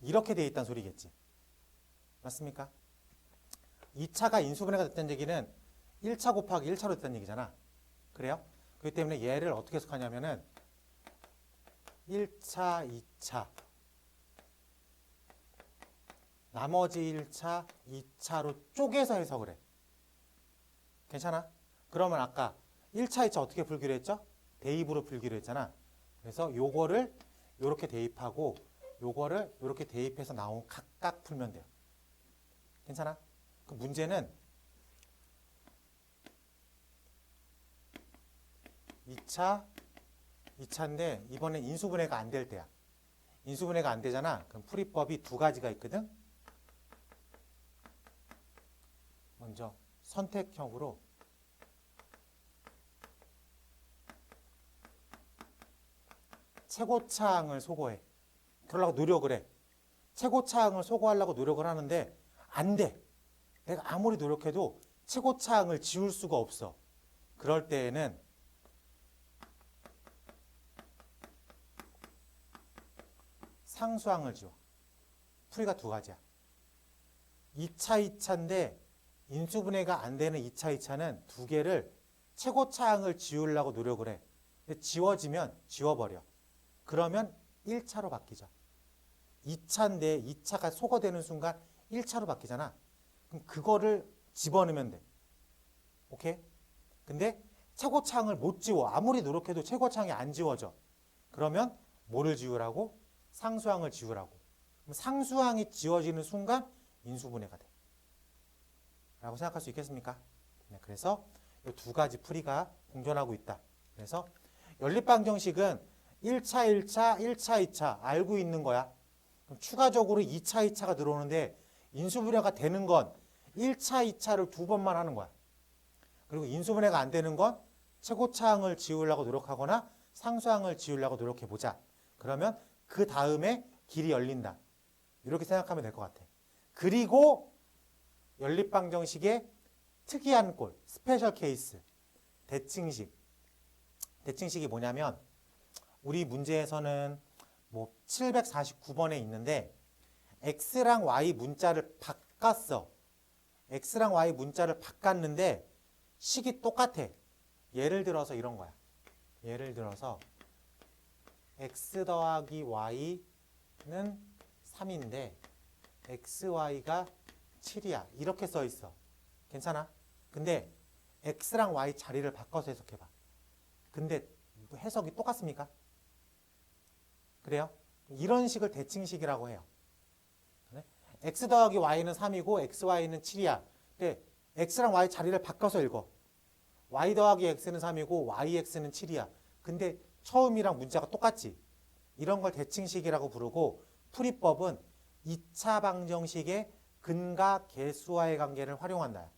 이렇게 돼 있다는 소리겠지. 맞습니까? 2차가 인수분해가 됐다는 얘기는 1차 곱하기 1차로 됐다는 얘기잖아. 그래요? 그렇기 때문에 얘를 어떻게 해석하냐면은 1차, 2차, 나머지 1차, 2차로 쪼개서 해석을 해. 괜찮아? 그러면 아까 1차, 2차 어떻게 풀기로 했죠? 대입으로 풀기로 했잖아. 그래서 요거를 요렇게 대입하고 요거를 요렇게 대입해서 나온 각각 풀면 돼요. 괜찮아? 그 문제는 2차인데 이번엔 인수분해가 안 될 때야. 인수분해가 안 되잖아. 그럼 풀이법이 두 가지가 있거든. 먼저 선택형으로 최고차항을 소거해. 그러려고 노력을 해. 최고차항을 소거하려고 노력을 하는데 안 돼. 내가 아무리 노력해도 최고차항을 지울 수가 없어. 그럴 때에는 상수항을 지워. 풀이가 두 가지야. 2차, 2차인데 인수분해가 안 되는 2차, 2차는 두 개를 최고차항을 지우려고 노력을 해. 근데 지워지면 지워버려. 그러면 1차로 바뀌죠. 2차인데 2차가 소거되는 순간 1차로 바뀌잖아. 그럼 그거를 집어넣으면 돼. 오케이? 근데 최고차항을 못 지워. 아무리 노력해도 최고차항이 안 지워져. 그러면 뭐를 지우라고? 상수항을 지우라고. 그럼 상수항이 지워지는 순간 인수분해가 돼. 라고 생각할 수 있겠습니까? 네, 그래서 이 두 가지 풀이가 공존하고 있다. 그래서 연립방정식은 1차, 1차, 1차, 2차 알고 있는 거야. 그럼 추가적으로 2차, 2차가 들어오는데 인수분해가 되는 건 1차, 2차를 두 번만 하는 거야. 그리고 인수분해가 안 되는 건 최고차항을 지우려고 노력하거나 상수항을 지우려고 노력해보자. 그러면 그 다음에 길이 열린다. 이렇게 생각하면 될 것 같아. 그리고 연립방정식의 특이한 꼴, 스페셜 케이스, 대칭식. 대칭식이 뭐냐면 우리 문제에서는 뭐 749번에 있는데 x랑 y 문자를 바꿨어. x랑 y 문자를 바꿨는데 식이 똑같아. 예를 들어서 이런 거야. 예를 들어서 x 더하기 y는 3인데 xy가 7이야. 이렇게 써 있어. 괜찮아? 근데 x랑 y 자리를 바꿔서 해석해봐. 근데 해석이 똑같습니까? 그래요? 이런 식을 대칭식이라고 해요. x 더하기 y는 3이고 xy는 7이야. 근데 x랑 y 자리를 바꿔서 읽어. y 더하기 x는 3이고 yx는 7이야. 근데 처음이랑 문자가 똑같지. 이런 걸 대칭식이라고 부르고 풀이법은 2차 방정식의 근과 계수와의 관계를 활용한다.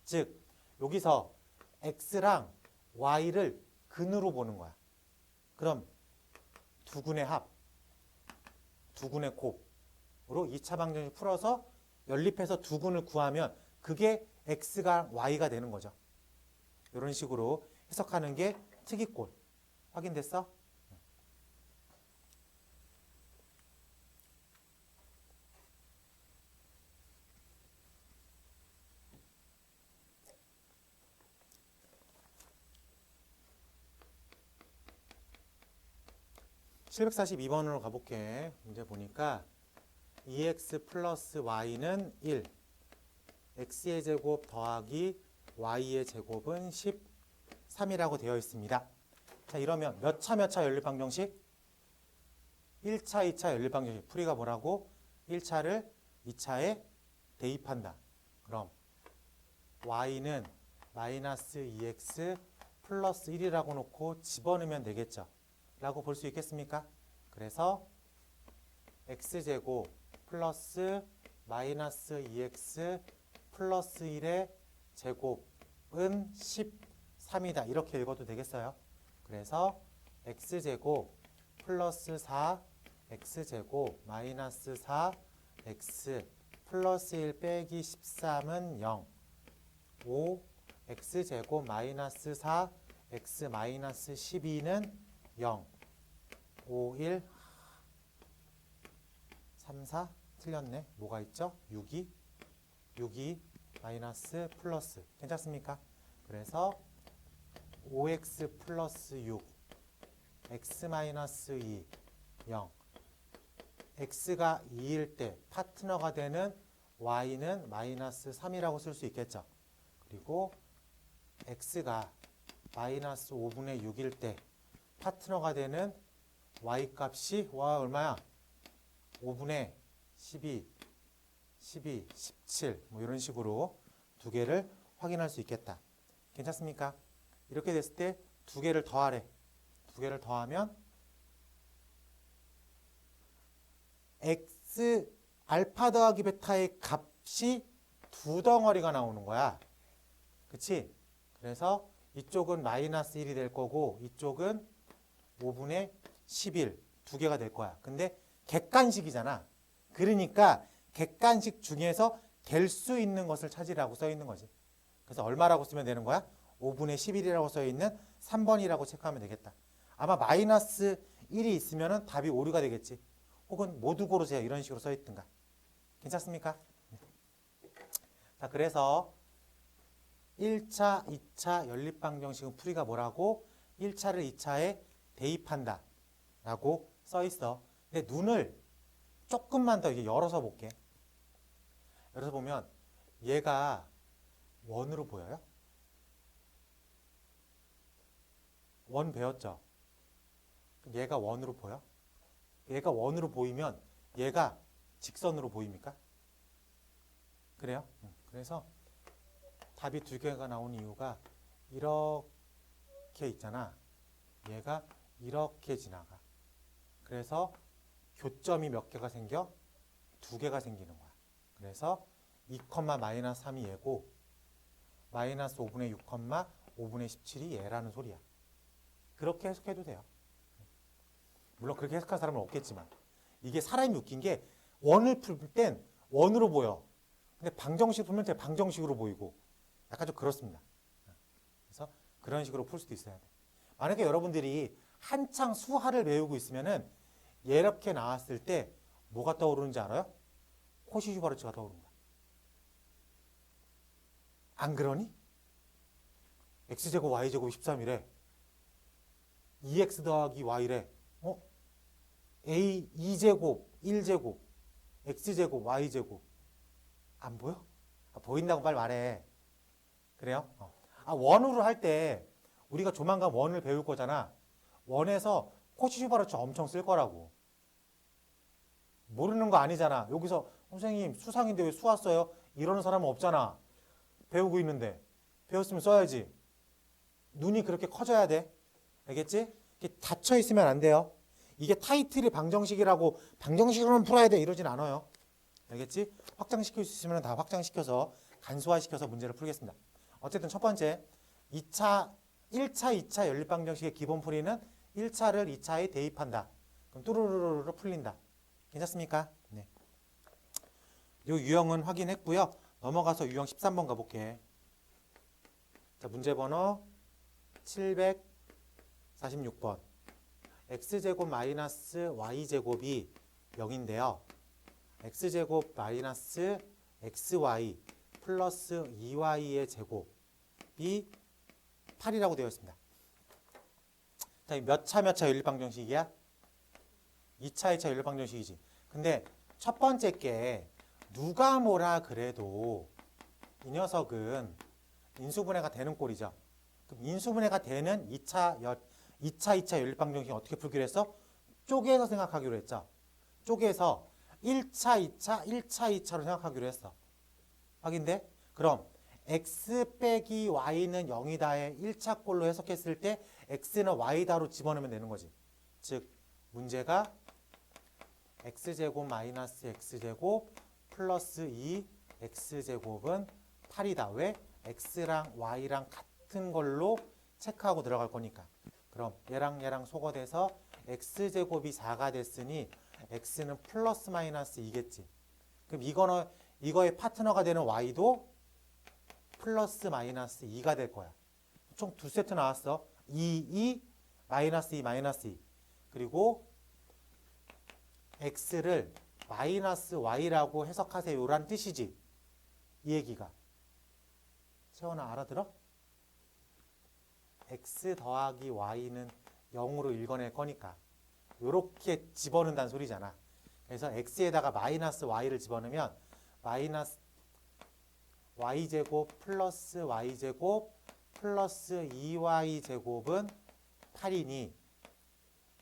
즉 여기서 x랑 y를 근으로 보는 거야. 그럼 두근의 합, 두근의 곱으로 2차 방정식 풀어서 연립해서 두근을 구하면 그게 x가 y가 되는 거죠. 이런 식으로 해석하는 게 특이꼴. 확인됐어? 742번으로 가볼게. 문제 보니까 2x 플러스 y는 1, x의 제곱 더하기 y의 제곱은 13이라고 되어 있습니다. 자, 이러면 몇 차 연립방정식? 1차, 2차 연립방정식. 풀이가 뭐라고? 1차를 2차에 대입한다. 그럼 y는 마이너스 2x 플러스 1이라고 놓고 집어넣으면 되겠죠. 라고 볼 수 있겠습니까? 그래서 x제곱 플러스 마이너스 2x 플러스 1의 제곱은 13이다. 이렇게 읽어도 되겠어요. 그래서 x제곱 플러스 4 x제곱 마이너스 4 x 플러스 1 빼기 13은 0 5 x제곱 마이너스 4 x 마이너스 12는 0 5 1 3 4 틀렸네. 뭐가 있죠? 6 2 마이너스 플러스. 괜찮습니까? 그래서 5x 플러스 6 x 마이너스 2 0. x가 2일 때 파트너가 되는 y는 마이너스 3이라고 쓸 수 있겠죠. 그리고 x가 마이너스 5분의 6일 때 파트너가 되는 y 값이 얼마야? 5분의 12, 17 뭐 이런 식으로 두 개를 확인할 수 있겠다. 괜찮습니까? 이렇게 됐을 때 두 개를 더하래. 두 개를 더하면 x 알파 더하기 베타의 값이 두 덩어리가 나오는 거야. 그치? 그래서 이쪽은 마이너스 1이 될 거고 이쪽은 5분의 11 두 개가 될 거야. 근데 객관식이잖아. 그러니까 객관식 중에서 될 수 있는 것을 찾으라고 써 있는 거지. 그래서 얼마라고 쓰면 되는 거야? 5분의 11이라고 써 있는 3번이라고 체크하면 되겠다. 아마 마이너스 1이 있으면 답이 오류가 되겠지. 혹은 모두 고르세요. 이런 식으로 써 있든가. 괜찮습니까? 자, 그래서 1차, 2차 연립방정식은 풀이가 뭐라고? 1차를 2차에 대입한다 라고 써 있어. 근데 눈을 조금만 더 이게 열어서 볼게. 열어서 보면 얘가 원으로 보여요? 원 배웠죠? 얘가 원으로 보여? 얘가 원으로 보이면 얘가 직선으로 보입니까? 그래요? 그래서 답이 두 개가 나온 이유가 이렇게 있잖아. 얘가 이렇게 지나가. 그래서 교점이 몇 개가 생겨? 두 개가 생기는 거야. 그래서 2, 마이너스 3이 얘고 마이너스 5분의 6, 5분의 17이 얘라는 소리야. 그렇게 해석해도 돼요. 물론 그렇게 해석한 사람은 없겠지만 이게 사람이 웃긴 게 원을 풀 땐 원으로 보여. 근데 방정식 풀면 방정식으로 보이고 약간 좀 그렇습니다. 그래서 그런 식으로 풀 수도 있어야 돼. 만약에 여러분들이 한창 수하를 배우고 있으면은 이렇게 나왔을 때 뭐가 떠오르는지 알아요? 코시-슈바르츠가 떠오르는 거야. 안 그러니? x제곱 y제곱 13이래. 2x 더하기 y래. a 2제곱 1제곱 x제곱 y제곱 안 보여? 보인다고 빨리 말해. 그래요? 원으로 할 때 우리가 조만간 원을 배울 거잖아. 원에서 코시-슈바르츠 엄청 쓸 거라고. 모르는 거 아니잖아. 여기서 선생님 수상인데 왜 수화 써요? 이러는 사람은 없잖아. 배우고 있는데. 배웠으면 써야지. 눈이 그렇게 커져야 돼. 알겠지? 이렇게 닫혀 있으면 안 돼요. 이게 타이틀이 방정식이라고 방정식으로는 풀어야 돼 이러진 않아요. 알겠지? 확장시킬 수 있으면 다 확장시켜서 간소화시켜서 문제를 풀겠습니다. 어쨌든 첫 번째 1차, 2차 연립방정식의 기본 풀이는 1차를 2차에 대입한다. 그럼 뚜루루루루 풀린다. 괜찮습니까? 네. 이 유형은 확인했고요. 넘어가서 유형 13번 가볼게. 자, 문제 번호 746번. x제곱 마이너스 y제곱이 0인데요. x제곱 마이너스 xy 플러스 2y의 제곱이 8이라고 되어 있습니다. 자, 몇 차 연립방정식이야? 2차 연립방정식이지. 근데 첫 번째 게 누가 뭐라 그래도 이 녀석은 인수분해가 되는 꼴이죠. 그럼 인수분해가 되는 2차 연립방정식 어떻게 풀기로 했어? 쪼개서 생각하기로 했죠. 쪼개서 1차, 2차로 생각하기로 했어. 확인돼? 그럼 x 빼기 y는 0이다의 1차 꼴로 해석했을 때 x는 y다로 집어넣으면 되는 거지. 즉 문제가 x제곱 마이너스 x제곱 플러스 2x제곱은 8이다. 왜? x랑 y랑 같은 걸로 체크하고 들어갈 거니까. 그럼 얘랑 소거돼서 x제곱이 4가 됐으니 x는 플러스 마이너스 2겠지. 그럼 이거의 파트너가 되는 y도 플러스 마이너스 2가 될 거야. 총 두 세트 나왔어. 2, 마이너스 2, 마이너스 2. 그리고 x를 마이너스 y라고 해석하세요. 라는 뜻이지. 이 얘기가. 채원아 알아들어? x 더하기 y는 0으로 읽어낼 거니까 요렇게 집어넣는다는 소리잖아. 그래서 x에다가 마이너스 y를 집어넣으면 마이너스 y제곱 플러스 y제곱 플러스 2y제곱은 8이니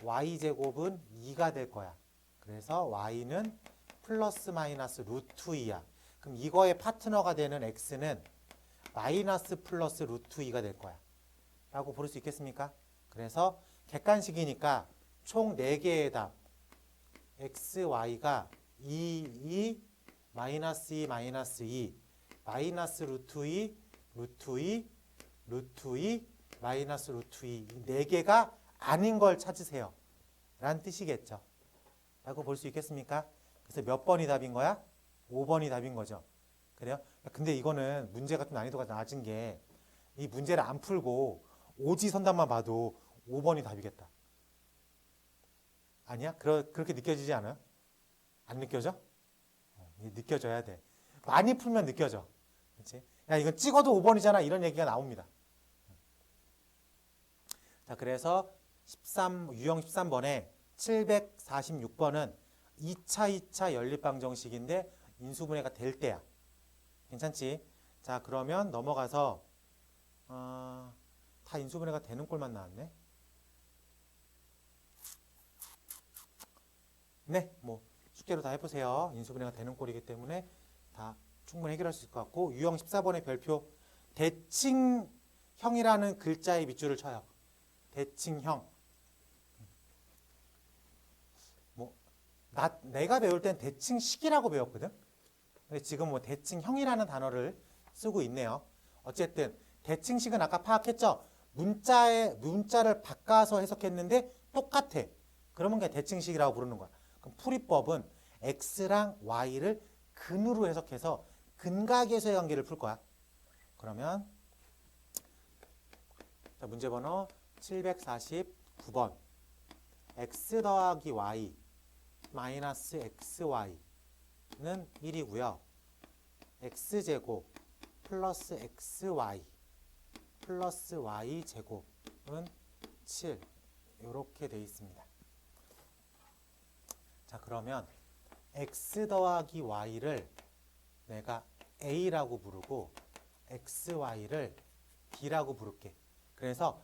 y제곱은 2가 될 거야. 그래서 y는 플러스 마이너스 루트 2야. 그럼 이거의 파트너가 되는 x는 마이너스 플러스 루트 2가 될 거야. 라고 부를 수 있겠습니까? 그래서 객관식이니까 총 4개의 답 x, y가 2, 마이너스 2, 마이너스 2, 마이너스 루트 2, 루트 2, 루트 2, 마이너스 루트 2 이 4개가 아닌 걸 찾으세요. 라는 뜻이겠죠. 라고 볼 수 있겠습니까? 그래서 몇 번이 답인 거야? 5번이 답인 거죠. 그래요? 근데 이거는 문제가 좀 난이도가 낮은 게 이 문제를 안 풀고 오지선답만 봐도 5번이 답이겠다. 아니야? 그렇게 느껴지지 않아요? 안 느껴져? 느껴져야 돼. 많이 풀면 느껴져. 그렇지? 야, 이건 찍어도 5번이잖아. 이런 얘기가 나옵니다. 자, 그래서 유형 13번에 746번은 2차 연립방정식인데 인수분해가 될 때야. 괜찮지? 자, 그러면 넘어가서 다 인수분해가 되는 꼴만 나왔네. 네, 뭐 숙제로 다 해보세요. 인수분해가 되는 꼴이기 때문에 다 충분히 해결할 수 있을 것 같고 유형 14번의 별표 대칭형이라는 글자의 밑줄을 쳐요. 대칭형. 뭐 내가 배울 땐 대칭식이라고 배웠거든. 근데 지금 뭐 대칭형이라는 단어를 쓰고 있네요. 어쨌든 대칭식은 아까 파악했죠. 문자를 바꿔서 해석했는데 똑같아. 그러면 그냥 대칭식이라고 부르는 거야. 그럼 풀이법은 x랑 y를 근으로 해석해서 근각에서의 관계를 풀 거야. 그러면 자, 문제 번호 749번 x 더하기 y 마이너스 xy는 1이고요. x제곱 플러스 xy 플러스 y제곱은 7 이렇게 돼 있습니다. 자, 그러면 x 더하기 y를 내가 a라고 부르고 xy를 b라고 부를게. 그래서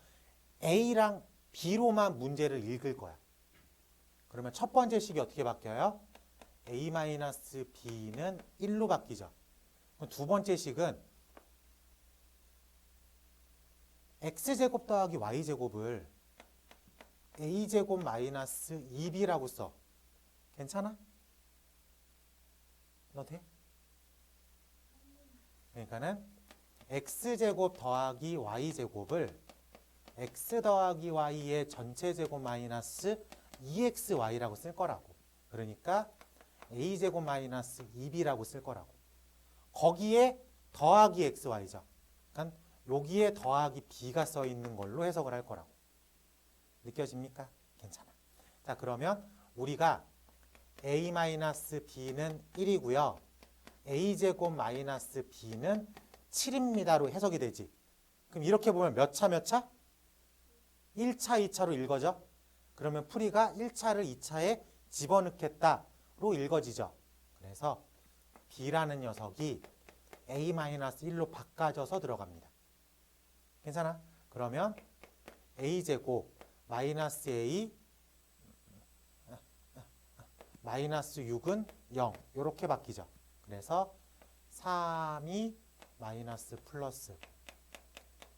a랑 b로만 문제를 읽을 거야. 그러면 첫 번째 식이 어떻게 바뀌어요? a-b는 1로 바뀌죠. 두 번째 식은 x제곱 더하기 y제곱을 a제곱 마이너스 2b라고 써. 괜찮아? 너 돼? 그러니까는 x제곱 더하기 y제곱을 x 더하기 y의 전체 제곱 마이너스 2xy라고 쓸 거라고. 그러니까 a제곱 마이너스 2b라고 쓸 거라고. 거기에 더하기 xy죠. 그러니까 여기에 더하기 b가 써 있는 걸로 해석을 할 거라고. 느껴집니까? 괜찮아. 자, 그러면 우리가 a-b는 1이고요. a제곱 마이너스 b는 7입니다로 해석이 되지. 그럼 이렇게 보면 몇 차 몇 차? 1차, 2차로 읽어져. 그러면 풀이가 1차를 2차에 집어넣겠다로 읽어지죠. 그래서 b라는 녀석이 a-1로 바꿔져서 들어갑니다. 괜찮아? 그러면 a제곱 마이너스 a 마이너스 6은 0 이렇게 바뀌죠. 그래서 3이 마이너스 플러스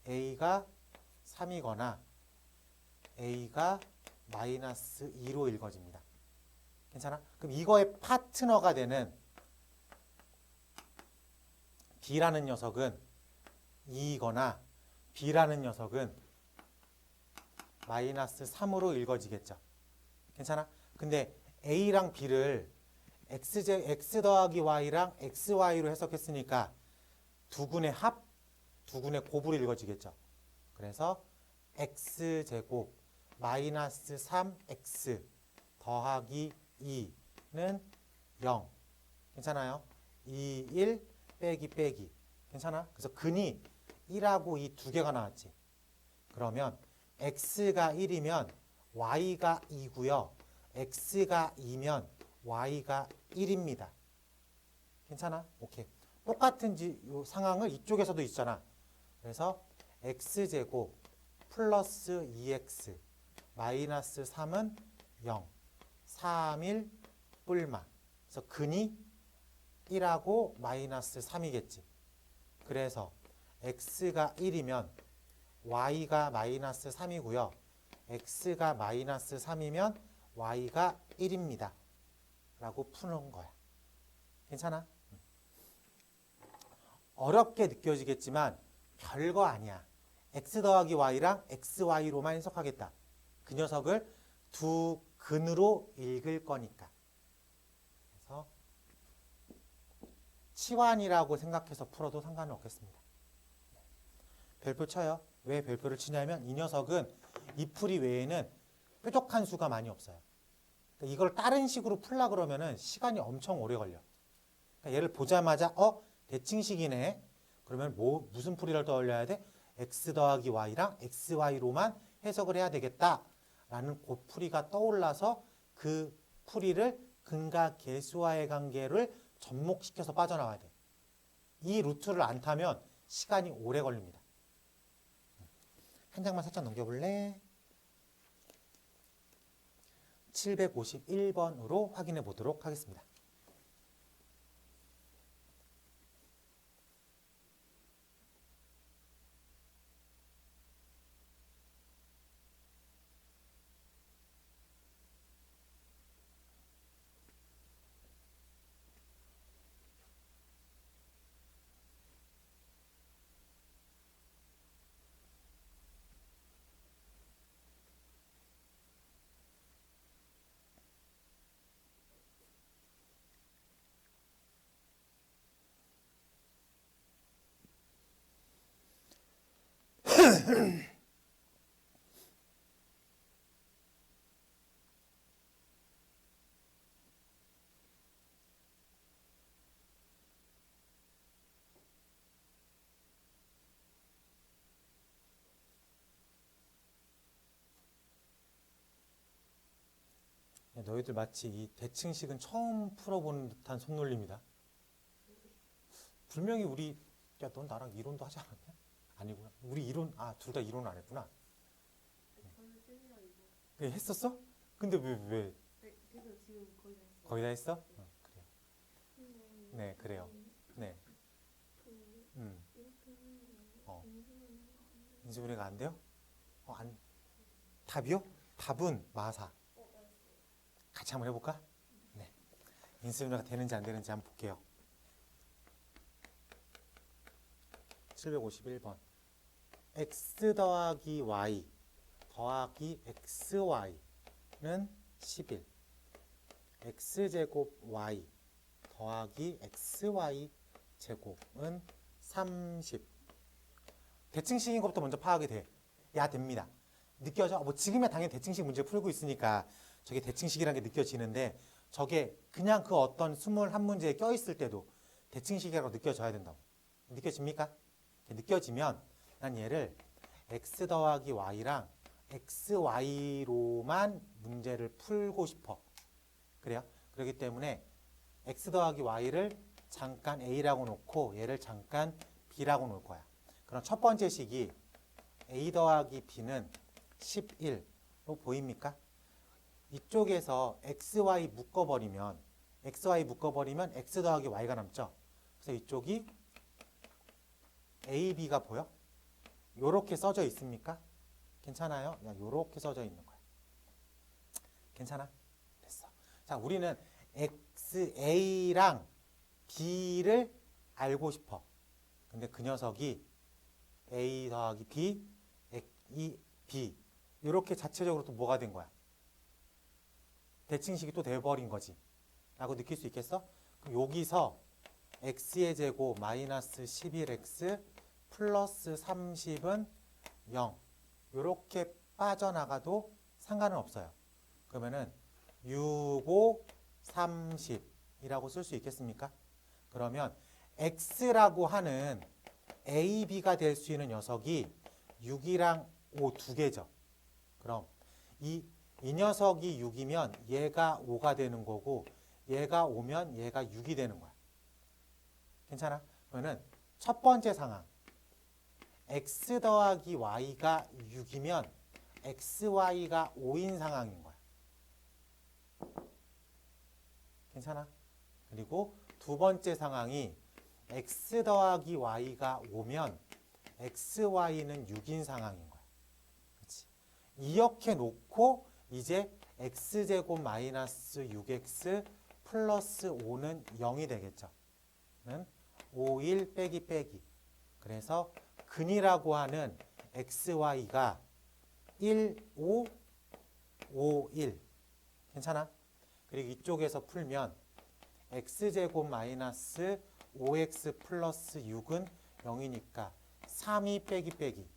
a가 3이거나 a가 마이너스 2로 읽어집니다. 괜찮아? 그럼 이거의 파트너가 되는 b라는 녀석은 2이거나 b라는 녀석은 마이너스 3으로 읽어지겠죠. 괜찮아? 근데 a랑 b를 x 더하기 y랑 xy로 해석했으니까 두근의 합, 두근의 곱으로 읽어지겠죠. 그래서 x제곱 마이너스 3x 더하기 2는 0. 괜찮아요? 2, 1 빼기. 괜찮아? 그래서 근이 1하고 2 두 개가 나왔지. 그러면 x가 1이면 y가 2고요. x가 2면 y가 1입니다. 괜찮아? 오케이. 똑같은 요 상황을 이쪽에서도 있잖아. 그래서 x제곱 플러스 2x 마이너스 3은 0, 3일 뿔마. 그래서 근이 1하고 마이너스 3이겠지. 그래서 x가 1이면 y가 마이너스 3이고요. x가 마이너스 3이면 y가 1입니다. 라고 푸는 거야. 괜찮아? 어렵게 느껴지겠지만 별거 아니야. x 더하기 y랑 xy로만 해석하겠다. 그 녀석을 두 근으로 읽을 거니까. 그래서 치환이라고 생각해서 풀어도 상관은 없겠습니다. 별표 쳐요. 왜 별표를 치냐면 이 녀석은 이 풀이 외에는 뾰족한 수가 많이 없어요. 그러니까 이걸 다른 식으로 풀라 그러면은 시간이 엄청 오래 걸려. 그러니까 얘를 보자마자 대칭식이네. 그러면 무슨 풀이를 떠올려야 돼? x 더하기 y랑 xy로만 해석을 해야 되겠다라는 그 풀이가 떠올라서 그 풀이를 근과 계수와의 관계를 접목시켜서 빠져나와야 돼. 이 루트를 안 타면 시간이 오래 걸립니다. 한 장만 살짝 넘겨볼래? 751번으로 확인해 보도록 하겠습니다. 너희들 마치 이 대칭식은 처음 풀어보는 듯한 손놀림이다. 분명히 야, 넌 나랑 이론도 하지 않았냐? 아니구나. 우리 이론, 둘 다 이론을 안 했구나. 저는 쌤이랑 이거. 그래, 했었어? 근데 왜? 네, 그래서 지금 거의 다 했어요. 거의 다 했어? 네. 그래요. 네, 그래요. 네. 이렇게 하는데 어. 인수분해가 안 돼. 인수분해가 안 돼요? 답이요? 답은 마사. 같이 한번 해볼까? 네. 인수분해가 되는지 안 되는지 한번 볼게요. 751번. x 더하기 y 더하기 xy는 11. x제곱 y 더하기 xy 제곱은 30. 대칭식인 것부터 먼저 파악이 돼. 야, 됩니다. 느껴져? 지금이야 당연히 대칭식 문제 풀고 있으니까 저게 대칭식이라는 게 느껴지는데 저게 그냥 그 어떤 21문제에 껴있을 때도 대칭식이라고 느껴져야 된다고. 느껴집니까? 느껴지면 난 얘를 x 더하기 y랑 xy로만 문제를 풀고 싶어. 그래요? 그렇기 때문에 x 더하기 y를 잠깐 a라고 놓고 얘를 잠깐 b라고 놓을 거야. 그럼 첫 번째 식이 a 더하기 b는 11로 보입니까? 이쪽에서 xy 묶어버리면 x 더하기 y가 남죠. 그래서 이쪽이 a, b가 보여? 요렇게 써져 있습니까? 괜찮아요? 그냥 요렇게 써져 있는 거야. 괜찮아? 됐어. 자, 우리는 a랑 b를 알고 싶어. 근데 그 녀석이 a 더하기 b, b 이렇게 자체적으로 또 뭐가 된 거야? 대칭식이 또 돼버린 거지. 라고 느낄 수 있겠어? 그럼 여기서 x의 제곱 마이너스 11x 플러스 30은 0. 이렇게 빠져나가도 상관은 없어요. 그러면은 6, 5, 30이라고 쓸 수 있겠습니까? 그러면 x라고 하는 a, b가 될 수 있는 녀석이 6이랑 5 두 개죠. 그럼 이 이 녀석이 6이면 얘가 5가 되는 거고 얘가 5면 얘가 6이 되는 거야. 괜찮아? 그러면 첫 번째 상황 x 더하기 y가 6이면 xy가 5인 상황인 거야. 괜찮아? 그리고 두 번째 상황이 x 더하기 y가 5면 xy는 6인 상황인 거야. 그렇지? 이렇게 놓고 이제 x제곱 마이너스 6x 플러스 5는 0이 되겠죠. 5, 1 빼기 빼기. 그래서 근이라고 하는 xy가 1, 5, 5, 1. 괜찮아? 그리고 이쪽에서 풀면 x제곱 마이너스 5x 플러스 6은 0이니까 3, 2 빼기 빼기.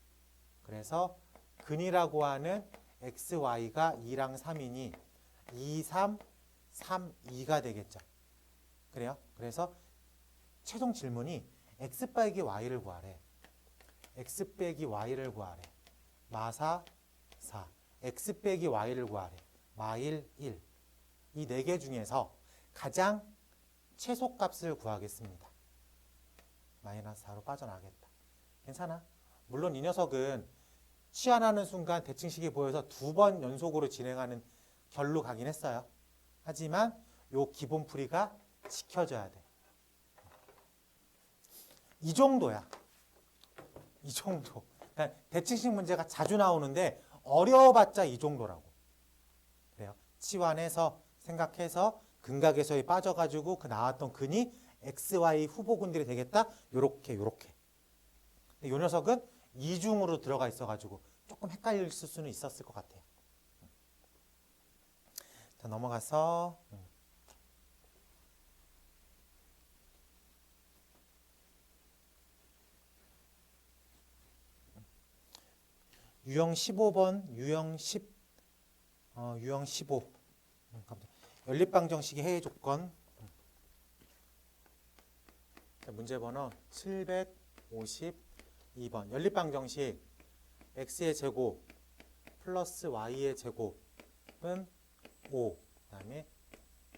그래서 근이라고 하는 xy가 2랑 3이니 2, 3, 3, 2가 되겠죠. 그래요? 그래서 최종 질문이 x 빼기 y를 구하래. x 빼기 y를 구하래. 마4, 4. x 빼기 y를 구하래. 마1, 1. 이 네 개 중에서 가장 최소값을 구하겠습니다. 마이너스 4로 빠져나가겠다. 괜찮아? 물론 이 녀석은 치환하는 순간 대칭식이 보여서 두 번 연속으로 진행하는 결로 가긴 했어요. 하지만 요 기본 풀이가 지켜져야 돼. 이 정도야. 이 정도. 그러니까 대칭식 문제가 자주 나오는데 어려워봤자 이 정도라고. 그래요. 치환해서 생각해서 근각에서에 빠져가지고 그 나왔던 근이 XY 후보근들이 되겠다. 요렇게 요렇게. 이 녀석은 이중으로 들어가 있어가지고 조금 헷갈릴 수는 있었을 것 같아요. 자, 넘어가서 유형 15번, 유형 15. 연립방정식의 해외 조건. 문제 번호 752번. 연립방정식 x의 제곱 플러스 y의 제곱은 5. 그다음에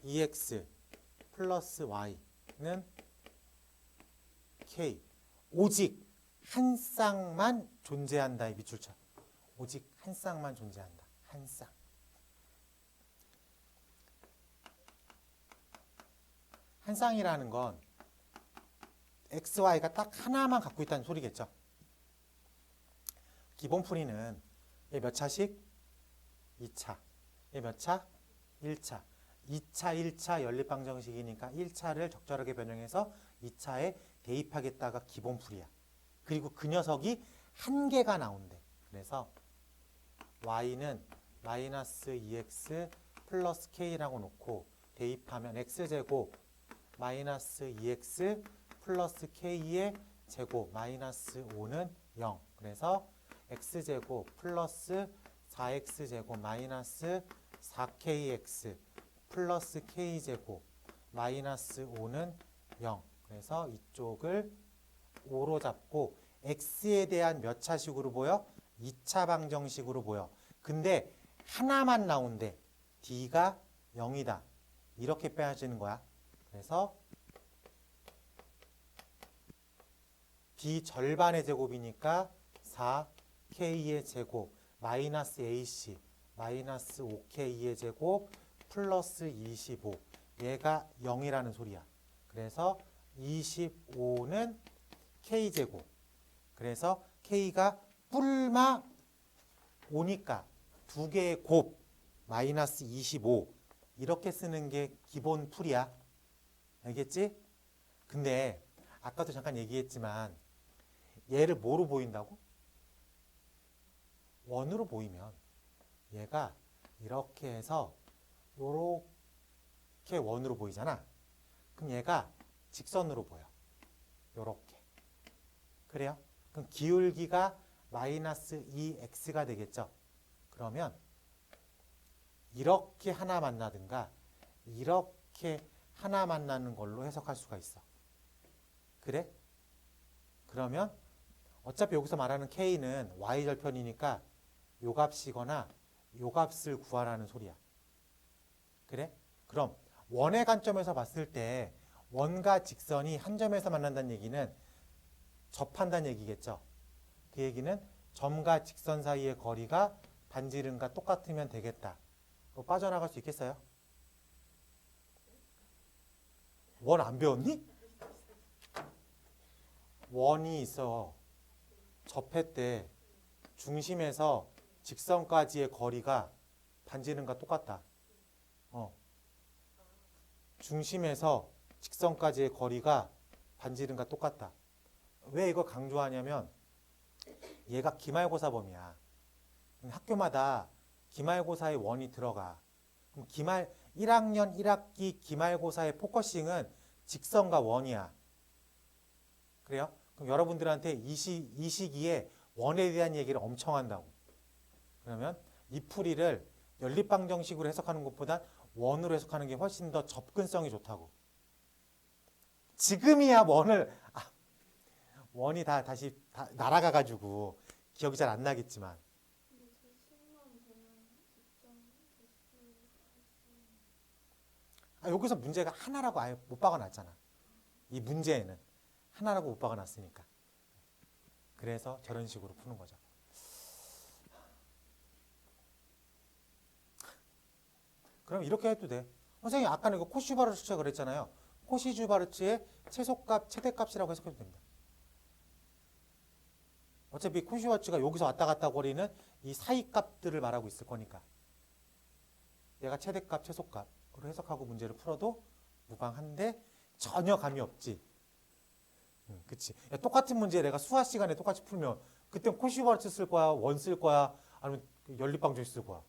2x 플러스 y는 k. 오직 한 쌍만 존재한다의 밑줄쳐. 오직 한 쌍만 존재한다. 한 쌍. 한 쌍이라는 건 x, y가 딱 하나만 갖고 있다는 소리겠죠. 기본 풀이는 얘 몇 차씩? 2차. 얘 몇 차? 1차. 2차, 1차 연립방정식이니까 1차를 적절하게 변형해서 2차에 대입하겠다가 기본 풀이야. 그리고 그 녀석이 한 개가 나온대. 그래서 y는 마이너스 2x 플러스 k라고 놓고 대입하면 x제곱 마이너스 2x 플러스 k의 제곱 마이너스 5는 0. 그래서 x제곱 플러스 4x제곱 마이너스 4kx 플러스 k제곱 마이너스 5는 0. 그래서 이쪽을 5로 잡고 x에 대한 몇 차식으로 보여? 2차 방정식으로 보여. 근데 하나만 나온대. d가 0이다. 이렇게 빼야지는 거야. 그래서 b 절반의 제곱이니까 4k의 제곱 마이너스 ac 마이너스 5k의 제곱 플러스 25. 얘가 0이라는 소리야. 그래서 25는 k제곱. 그래서 k가 뿔마 5니까 두 개의 곱 마이너스 25. 이렇게 쓰는 게 기본 풀이야. 알겠지? 근데 아까도 잠깐 얘기했지만 얘를 뭐로 보인다고? 원으로 보이면 얘가 이렇게 해서 요렇게 원으로 보이잖아. 그럼 얘가 직선으로 보여. 요렇게. 그래요? 그럼 기울기가 마이너스 2x가 되겠죠. 그러면 이렇게 하나 만나든가 이렇게 하나 만나는 걸로 해석할 수가 있어. 그래? 그러면 어차피 여기서 말하는 k는 y절편이니까 요 값이거나 요 값을 구하라는 소리야. 그래? 그럼 원의 관점에서 봤을 때 원과 직선이 한 점에서 만난다는 얘기는 접한다는 얘기겠죠. 그 얘기는 점과 직선 사이의 거리가 반지름과 똑같으면 되겠다. 빠져나갈 수 있겠어요? 원 안 배웠니? 원이 있어. 접해 때 중심에서 직선까지의 거리가 반지름과 똑같다. 중심에서 직선까지의 거리가 반지름과 똑같다. 왜 이걸 강조하냐면 얘가 기말고사범이야. 학교마다 기말고사의 원이 들어가. 그럼 1학년 1학기 기말고사의 포커싱은 직선과 원이야. 그래요? 그럼 여러분들한테 이 시기에 원에 대한 얘기를 엄청 한다고. 그러면 이 풀이를 연립방정식으로 해석하는 것보다 원으로 해석하는 게 훨씬 더 접근성이 좋다고. 지금이야 원이 다시 날아가가지고 기억이 잘 안 나겠지만. 근데 저 식만 보면 직전 여기서 문제가 하나라고 아예 못 박아놨잖아. 이 문제에는 하나라고 못 박아놨으니까. 그래서 저런 식으로 푸는 거죠. 그럼 이렇게 해도 돼. 선생님 아까는 이거 코시주바르츠가 그랬잖아요. 코시주바르츠의 최소값, 최대값이라고 해석해도 됩니다. 어차피 코시주바르츠가 여기서 왔다 갔다 거리는 이 사이 값들을 말하고 있을 거니까. 얘가 최대값, 최소값으로 해석하고 문제를 풀어도 무방한데 전혀 감이 없지. 그치. 야, 똑같은 문제 내가 수학 시간에 똑같이 풀면 그땐 코시주바르츠 쓸 거야, 원 쓸 거야, 아니면 연립방정식 쓸 거야.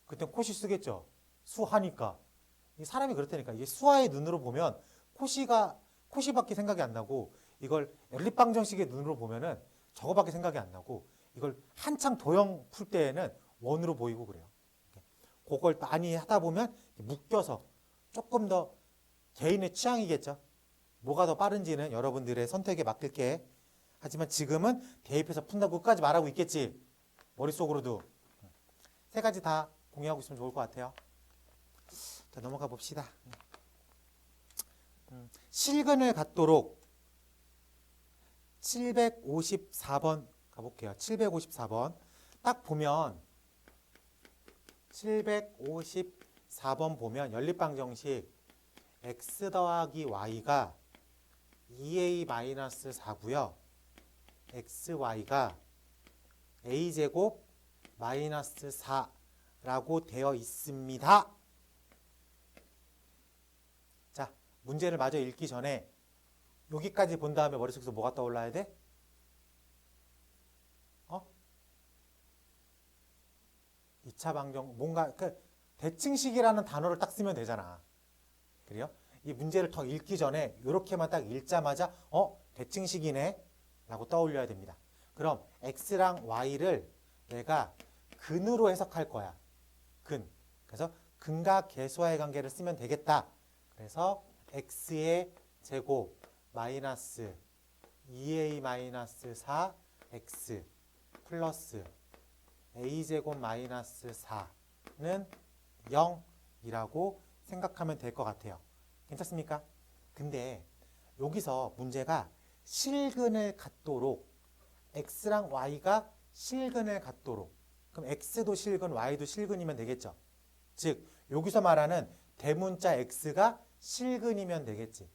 그땐 코시 쓰겠죠. 수하니까. 사람이 그렇다니까. 이게 수화의 눈으로 보면 코시밖에 생각이 안 나고 이걸 연립방정식의 눈으로 보면은 저거밖에 생각이 안 나고 이걸 한창 도형 풀 때에는 원으로 보이고 그래요. 그걸 많이 하다 보면 묶여서 조금 더 개인의 취향이겠죠. 뭐가 더 빠른지는 여러분들의 선택에 맡길게. 하지만 지금은 대입해서 푼다고 끝까지 말하고 있겠지. 머릿속으로도. 세 가지 다 공유하고 있으면 좋을 것 같아요. 자, 넘어가 봅시다. 실근을 갖도록 754번 가볼게요. 754번. 딱 보면 754번 보면 연립방정식 x 더하기 y가 2a-4고요. xy가 a제곱 마이너스 4라고 되어 있습니다. 자, 문제를 마저 읽기 전에 여기까지 본 다음에 머릿속에서 뭐가 떠올라야 돼? 2차 방정, 뭔가 대칭식이라는 단어를 딱 쓰면 되잖아. 그래요? 이 문제를 더 읽기 전에 이렇게만 딱 읽자마자 대칭식이네 라고 떠올려야 됩니다. 그럼 x랑 y를 내가 근으로 해석할 거야. 근. 그래서 근과 계수와의 관계를 쓰면 되겠다. 그래서 x의 제곱 마이너스 2a-4 x 플러스 a제곱 마이너스 4는 0이라고 생각하면 될 것 같아요. 괜찮습니까? 근데 여기서 문제가 실근을 갖도록 x랑 y가 실근을 갖도록 그럼 x도 실근, y도 실근이면 되겠죠. 즉 여기서 말하는 대문자 x가 실근이면 되겠지.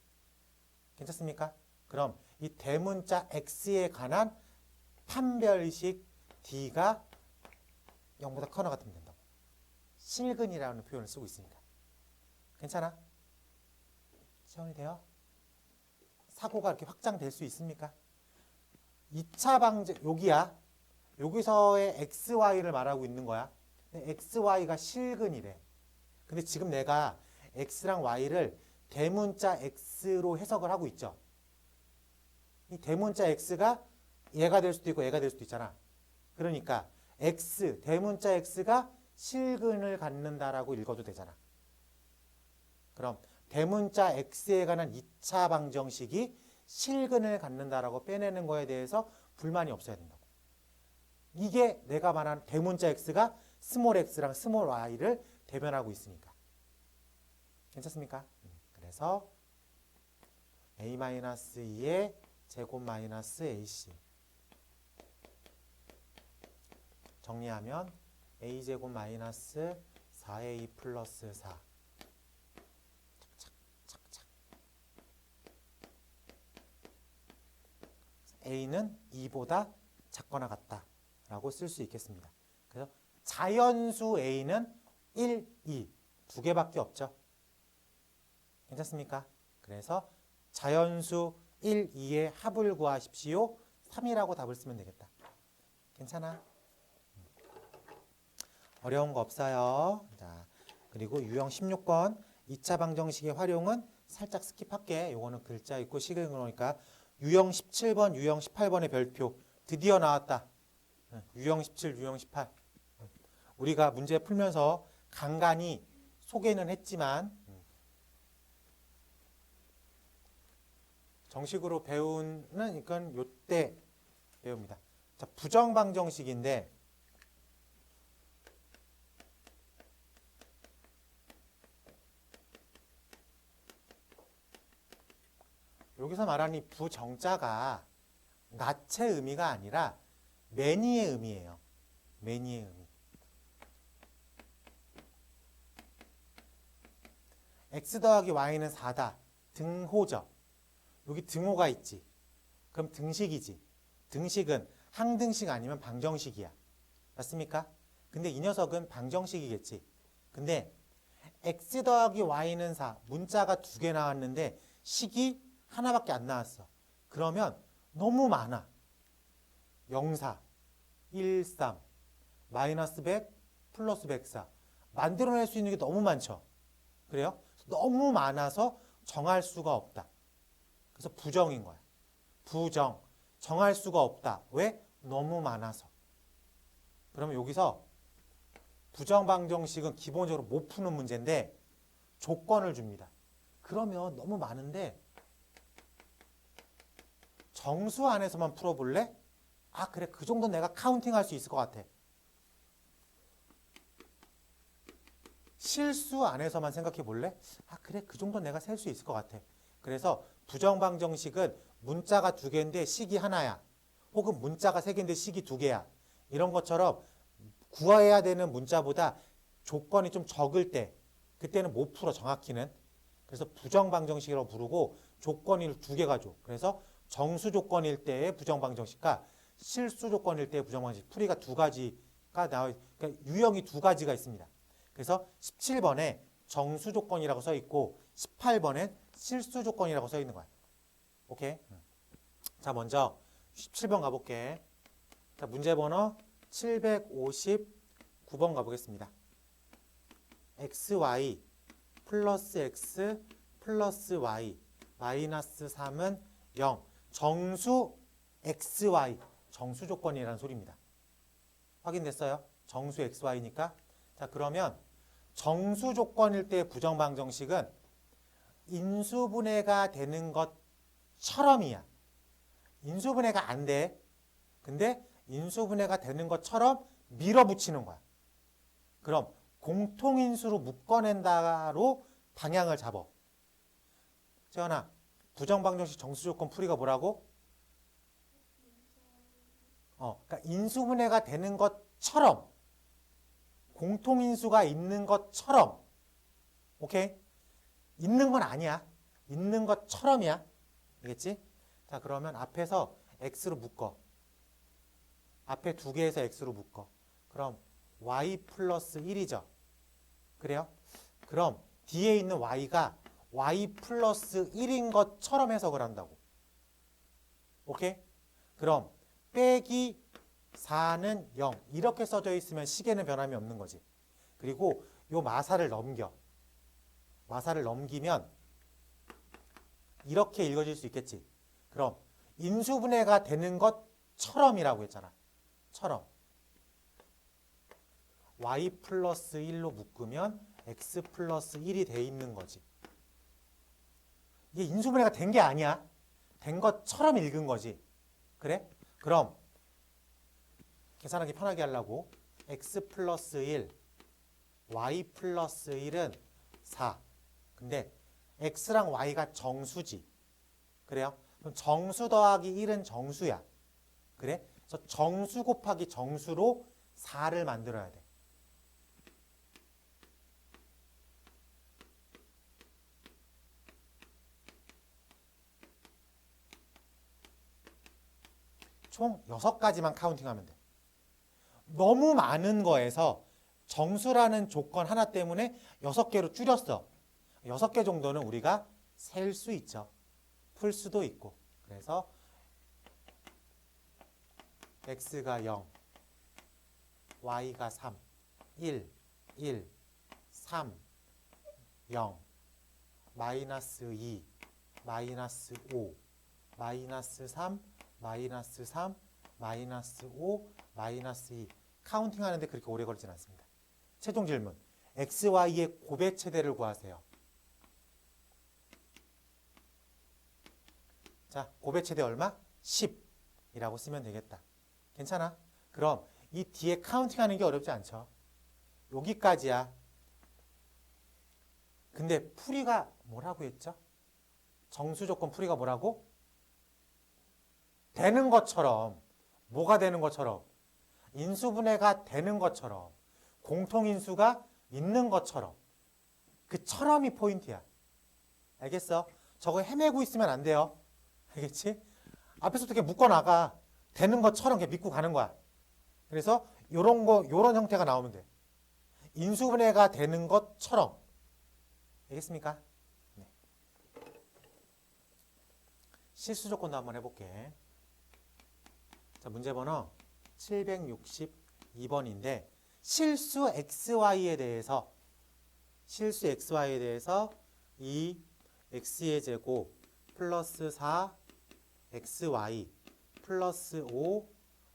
괜찮습니까? 그럼 이 대문자 x에 관한 판별식 d가 0보다 커나 같으면 된다고. 실근이라는 표현을 쓰고 있습니다. 괜찮아? 시원이 돼요? 사고가 이렇게 확장될 수 있습니까? 2차 방정, 여기야. 여기서의 xy를 말하고 있는 거야. xy가 실근이래. 근데 지금 내가 x랑 y를 대문자 x로 해석을 하고 있죠. 이 대문자 x가 얘가 될 수도 있고 얘가 될 수도 있잖아. 그러니까 x, 대문자 x가 실근을 갖는다라고 읽어도 되잖아. 그럼 대문자 x에 관한 2차 방정식이 실근을 갖는다라고 빼내는 거에 대해서 불만이 없어야 된다고. 이게 내가 말한 대문자 x가 스몰 x랑 스몰 y를 대변하고 있으니까. 괜찮습니까? 그래서 a-2의 제곱 마이너스 ac 정리하면 a제곱 마이너스 4a 플러스 4 착착착착 a는 2보다 작거나 같다 라고 쓸 수 있겠습니다. 그래서 자연수 a는 1, 2 두 개밖에 없죠. 괜찮습니까? 그래서 자연수 1, 2의 합을 구하십시오. 3이라고 답을 쓰면 되겠다. 괜찮아? 어려운 거 없어요. 자, 그리고 유형 16번 2차 방정식의 활용은 살짝 스킵할게. 요거는 글자 있고 식을 그러니까 유형 17번, 유형 18번의 별표 드디어 나왔다. 유형 17, 유형 18. 우리가 문제 풀면서 간간히 소개는 했지만 정식으로 배우는 이건 요때 배웁니다. 자, 부정 방정식인데 여기서 말하는 이 부정자가 낫의 의미가 아니라 매니의 의미예요. 매니의 의미. x 더하기 y는 4다. 등호죠. 여기 등호가 있지. 그럼 등식이지. 등식은 항등식 아니면 방정식이야. 맞습니까? 근데 이 녀석은 방정식이겠지. 근데 x 더하기 y는 4. 문자가 두 개 나왔는데 식이 하나밖에 안 나왔어. 그러면 너무 많아. 04, 13, 마이너스 100, 플러스 104. 만들어낼 수 있는 게 너무 많죠. 그래요? 너무 많아서 정할 수가 없다. 그래서 부정인 거야. 부정. 정할 수가 없다. 왜? 너무 많아서. 그러면 여기서 부정방정식은 기본적으로 못 푸는 문제인데 조건을 줍니다. 그러면 너무 많은데 정수 안에서만 풀어볼래? 아 그래 그 정도 내가 카운팅할 수 있을 것 같아. 실수 안에서만 생각해 볼래? 아 그래 그 정도 내가 셀 수 있을 것 같아. 그래서 부정방정식은 문자가 두 개인데 식이 하나야. 혹은 문자가 세 개인데 식이 두 개야. 이런 것처럼 구해야 되는 문자보다 조건이 좀 적을 때 그때는 못 풀어 정확히는. 그래서 부정방정식이라고 부르고 조건을 두 개 가져. 그래서 정수 조건일 때의 부정방정식과 실수 조건일 때의 부정방정식 풀이가 두 가지가 나와. 그러니까 유형이 두 가지가 있습니다. 그래서 17번에 정수 조건이라고 써 있고 18번엔 실수 조건이라고 써 있는 거야. 오케이? 자, 먼저 17번 가볼게. 자, 문제 번호 759번 가보겠습니다. xy 플러스 x 플러스 y 마이너스 3은 0. 정수 xy 정수 조건이라는 소리입니다. 확인됐어요? 정수 xy니까. 자, 그러면 정수 조건일 때 부정방정식은 인수분해가 되는 것처럼이야. 인수분해가 안 돼. 근데 인수분해가 되는 것처럼 밀어붙이는 거야. 그럼 공통인수로 묶어낸다로 방향을 잡어. 재현아, 부정방정식 정수조건 풀이가 뭐라고? 그러니까 인수분해가 되는 것처럼 공통인수가 있는 것처럼. 오케이? 있는 건 아니야. 있는 것처럼이야. 알겠지? 자, 그러면 앞에서 x로 묶어. 앞에 두 개에서 x로 묶어. 그럼 y 플러스 1이죠. 그래요? 그럼 뒤에 있는 y가 y 플러스 1인 것처럼 해석을 한다고. 오케이? 그럼 빼기 4는 0. 이렇게 써져 있으면 식에는 변함이 없는 거지. 그리고 요 마사를 넘겨. 마사를 넘기면 이렇게 읽어질 수 있겠지. 그럼 인수분해가 되는 것처럼이라고 했잖아. 처럼. y 플러스 1로 묶으면 x 플러스 1이 돼 있는 거지. 이게 인수분해가 된 게 아니야. 된 것처럼 읽은 거지. 그래? 그럼 계산하기 편하게 하려고 x 플러스 1, y 플러스 1은 4. 근데 x랑 y가 정수지. 그래요? 그럼 정수 더하기 1은 정수야. 그래? 그래서 정수 곱하기 정수로 4를 만들어야 돼. 총 6가지만 카운팅하면 돼. 너무 많은 거에서 정수라는 조건 하나 때문에 6개로 줄였어. 6개 정도는 우리가 셀 수 있죠. 풀 수도 있고. 그래서 x가 0, y가 3, 1, 1, 3, 0, 마이너스 2, 마이너스 5, 마이너스 3, 마이너스 3, 마이너스 5, 마이너스 2. 카운팅 하는데 그렇게 오래 걸리진 않습니다. 최종 질문. x, y의 곱의 최대를 구하세요. 자, 곱의 최대 얼마? 10이라고 쓰면 되겠다. 괜찮아? 그럼 이 뒤에 카운팅 하는 게 어렵지 않죠? 여기까지야. 근데 풀이가 뭐라고 했죠? 정수 조건 풀이가 뭐라고? 되는 것처럼. 뭐가 되는 것처럼? 인수분해가 되는 것처럼. 공통인수가 있는 것처럼. 그 처럼이 포인트야. 알겠어? 저거 헤매고 있으면 안 돼요. 알겠지? 앞에서 어떻게 묶어나가. 되는 것처럼 그냥 믿고 가는 거야. 그래서 요런 형태가 나오면 돼. 인수분해가 되는 것처럼. 알겠습니까? 네. 실수 조건도 한번 해볼게. 자, 문제 번호 762번인데 실수 xy에 대해서 이 x의 제곱 플러스 4 xy 플러스 5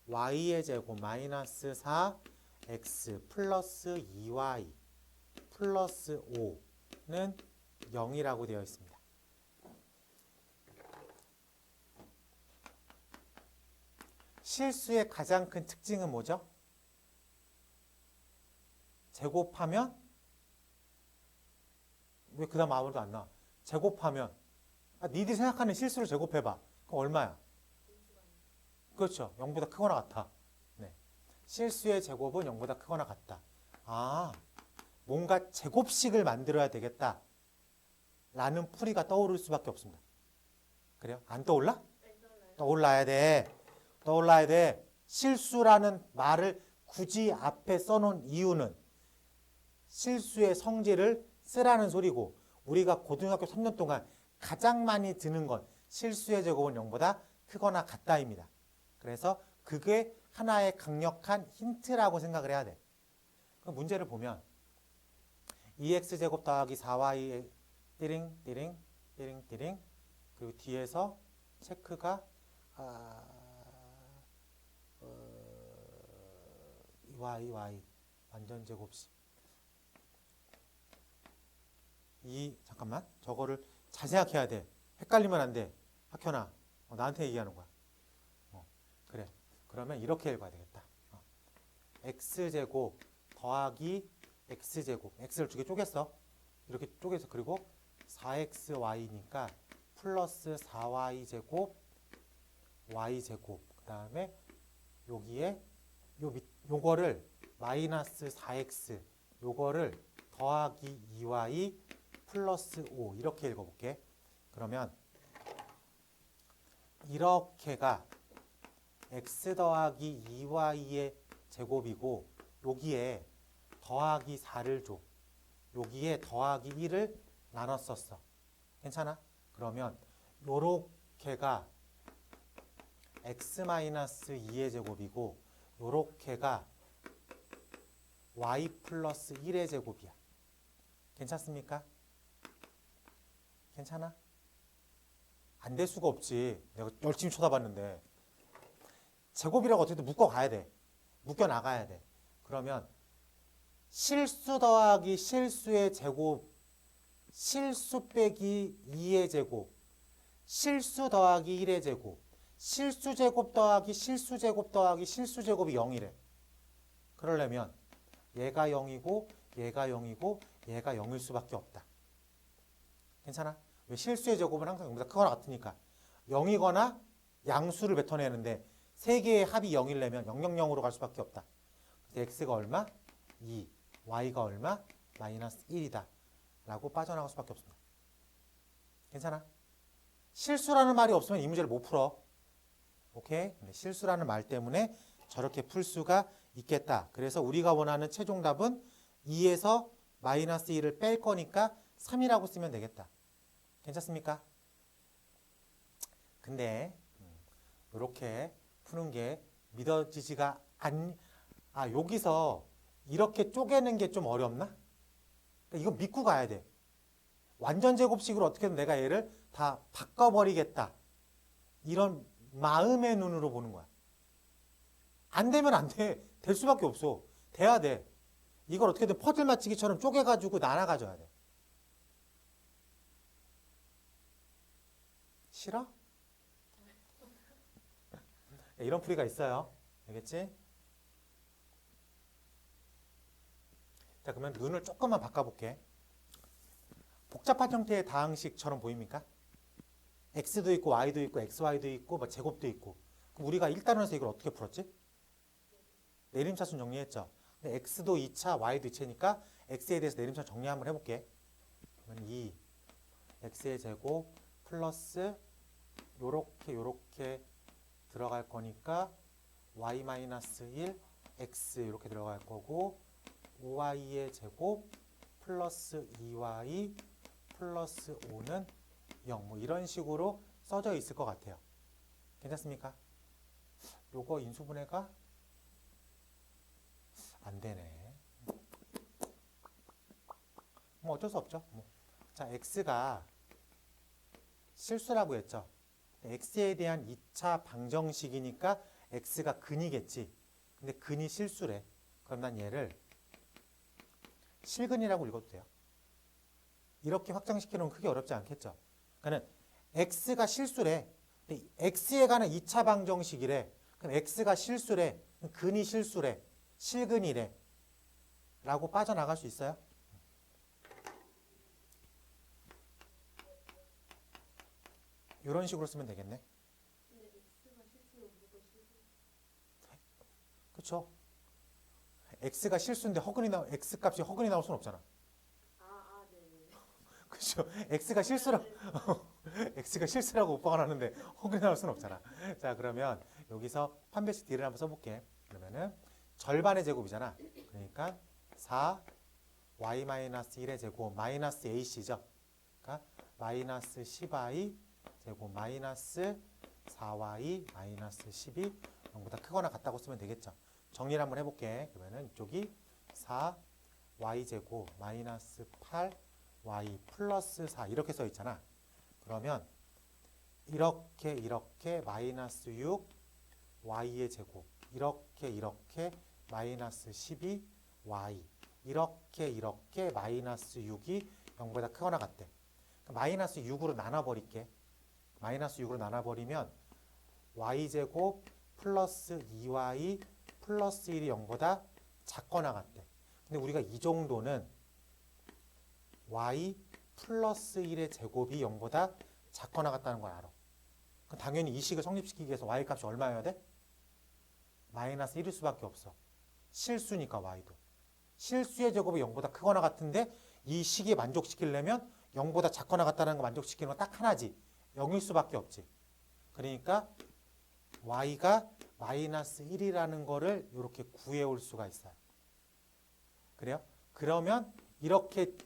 y의 제곱 마이너스 4 x 플러스 2y 플러스 5는 0이라고 되어 있습니다. 실수의 가장 큰 특징은 뭐죠? 제곱하면 왜 그 다음 아무도 안 나와? 제곱하면 니들이 생각하는 실수를 제곱해봐. 그럼 얼마야? 그렇죠. 0보다 크거나 같아. 네. 실수의 제곱은 0보다 크거나 같다. 아, 뭔가 제곱식을 만들어야 되겠다 라는 풀이가 떠오를 수밖에 없습니다. 그래요? 안 떠올라? 떠올라야 돼. 떠올라야 돼. 실수라는 말을 굳이 앞에 써놓은 이유는 실수의 성질을 쓰라는 소리고 우리가 고등학교 3년 동안 가장 많이 듣는 건 실수의 제곱은 0보다 크거나 같다입니다. 그래서 그게 하나의 강력한 힌트라고 생각을 해야 돼. 그럼 문제를 보면 2x제곱 더하기 4y 띠링 띠링 띠링 띠링 그리고 뒤에서 체크가 y 완전 제곱식 잠깐만 저거를 잘 생각해야 돼. 헷갈리면 안 돼. 학현아 나한테 얘기하는 거야. 그래. 그러면 이렇게 읽어야 되겠다. x제곱 더하기 x제곱 x를 두 개 쪼갰어. 이렇게 쪼개서 그리고 4xy니까 플러스 4y제곱 y제곱 그 다음에 여기에 요거를 마이너스 4x 요거를 더하기 2y 플러스 5 이렇게 읽어볼게. 그러면 이렇게가 x 더하기 2y의 제곱이고 여기에 더하기 4를 줘. 여기에 더하기 1을 나눴었어. 괜찮아? 그러면 요렇게가 x-2의 제곱이고 요렇게가 y 플러스 1의 제곱이야. 괜찮습니까? 괜찮아? 안 될 수가 없지. 내가 열심히 쳐다봤는데. 제곱이라고 어떻게든 묶어가야 돼. 묶여나가야 돼. 그러면 실수 더하기 실수의 제곱, 실수 빼기 2의 제곱, 실수 더하기 1의 제곱, 실수 제곱 더하기 실수 제곱 더하기 실수 제곱이 0이래. 그러려면 얘가 0이고 얘가 0이고 얘가 0일 수밖에 없다. 괜찮아? 왜 실수의 제곱은 항상 0보다 크거나 같으니까 0이거나 양수를 뱉어내는데 세 개의 합이 0이려면 000으로 갈 수밖에 없다. 그래서 x가 얼마? 2, y가 얼마? 마이너스 1이다. 라고 빠져나갈 수밖에 없습니다. 괜찮아? 실수라는 말이 없으면 이 문제를 못 풀어. 오케이? 근데 실수라는 말 때문에 저렇게 풀 수가 있겠다. 그래서 우리가 원하는 최종 답은 2에서 마이너스 1을 뺄 거니까 3이라고 쓰면 되겠다. 괜찮습니까? 근데 이렇게 푸는 게 믿어지지가 여기서 이렇게 쪼개는 게 좀 어렵나? 이거 믿고 가야 돼. 완전 제곱식으로 어떻게든 내가 얘를 다 바꿔버리겠다. 이런 마음의 눈으로 보는 거야. 안 되면 안 돼. 될 수밖에 없어. 돼야 돼. 이걸 어떻게든 퍼즐 맞추기처럼 쪼개가지고 나눠가줘야 돼. 싫어? 이런 풀이가 있어요. 알겠지? 자, 그러면 눈을 조금만 바꿔볼게. 복잡한 형태의 다항식처럼 보입니까? x도 있고 y도 있고 xy도 있고 뭐 제곱도 있고. 그럼 우리가 1단원에서 이걸 어떻게 풀었지? 내림차순 정리했죠. 근데 x도 2차, y도 2차니까 x에 대해서 내림차순 정리 한번 해볼게. 그러면 2 x의 제곱 플러스 요렇게 들어갈 거니까 y-1 x 이렇게 들어갈 거고 5y의 제곱 플러스 2y 플러스 5는 0 뭐 이런 식으로 써져 있을 것 같아요. 괜찮습니까? 요거 인수분해가 안 되네. 뭐 어쩔 수 없죠. 자, x가 실수라고 했죠. x에 대한 2차 방정식이니까 x가 근이겠지. 근데 근이 실수래. 그럼 난 얘를 실근이라고 읽어도 돼요. 이렇게 확장시키는 건 크게 어렵지 않겠죠. 그러니까 x가 실수래. 근데 x에 관한 2차 방정식이래. 그럼 x가 실수래. 근이 실수래. 실근이래. 라고 빠져나갈 수 있어요? 이런 식으로 쓰면 되겠네. 근데 x가 실수로 무조건 실수. 그렇죠? x가 실수인데 x 값이 허근이 나올 수는 없잖아. 네네. 그렇죠? x가 실수라고 x가 실수라고 오빠가 나는데 허근이 나올 수는 없잖아. 자, 그러면 여기서 판별식 D를 한번 써볼게. 그러면은 절반의 제곱이잖아. 그러니까 4 y-1의 제곱 마이너스 ac죠. 그러니까 마이너스 10y 제곱 마이너스 4y 마이너스 10이 0보다 크거나 같다고 쓰면 되겠죠. 정리를 한번 해볼게. 그러면은 이쪽이 4y 제곱 마이너스 8y 플러스 4 이렇게 써 있잖아. 그러면 이렇게 마이너스 6 y의 제곱 이렇게 마이너스 12 y 이렇게 마이너스 6이 0보다 크거나 같대. 마이너스 6으로 나눠버릴게. 마이너스 6으로 나눠버리면 y제곱 플러스 2y 플러스 1이 0보다 작거나 같대. 근데 우리가 이 정도는 y 플러스 1의 제곱이 0보다 작거나 같다는 걸 알아. 그럼 당연히 이 식을 성립시키기 위해서 y 값이 얼마여야 돼? 마이너스 1일 수밖에 없어. 실수니까 y도. 실수의 제곱이 0보다 크거나 같은데 이 식이 만족시키려면 0보다 작거나 같다는 거 만족시키는 건 딱 하나지. 0일 수밖에 없지. 그러니까 y가 마이너스 1이라는 거를 이렇게 구해올 수가 있어요. 그래요? 그러면 이렇게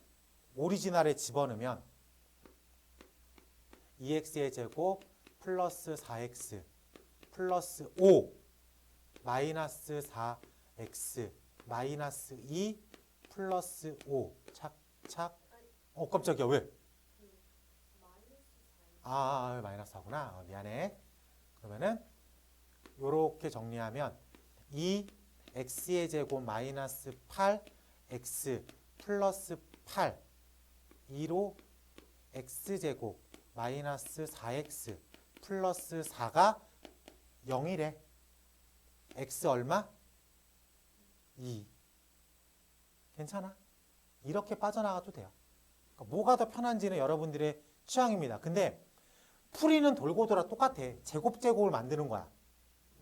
오리지널에 집어넣으면 2x의 제곱 플러스 4x 플러스 5 마이너스 4x 마이너스 2 플러스 5 착착 깜짝이야 왜? 마이너스 4구나. 미안해. 그러면은 요렇게 정리하면 2x의 제곱 마이너스 8x 플러스 8 2로 x제곱 마이너스 4x 플러스 4가 0이래. x 얼마? 2. 괜찮아? 이렇게 빠져나가도 돼요. 그러니까 뭐가 더 편한지는 여러분들의 취향입니다. 근데 풀이는 돌고 돌아 똑같아. 제곱제곱을 만드는 거야.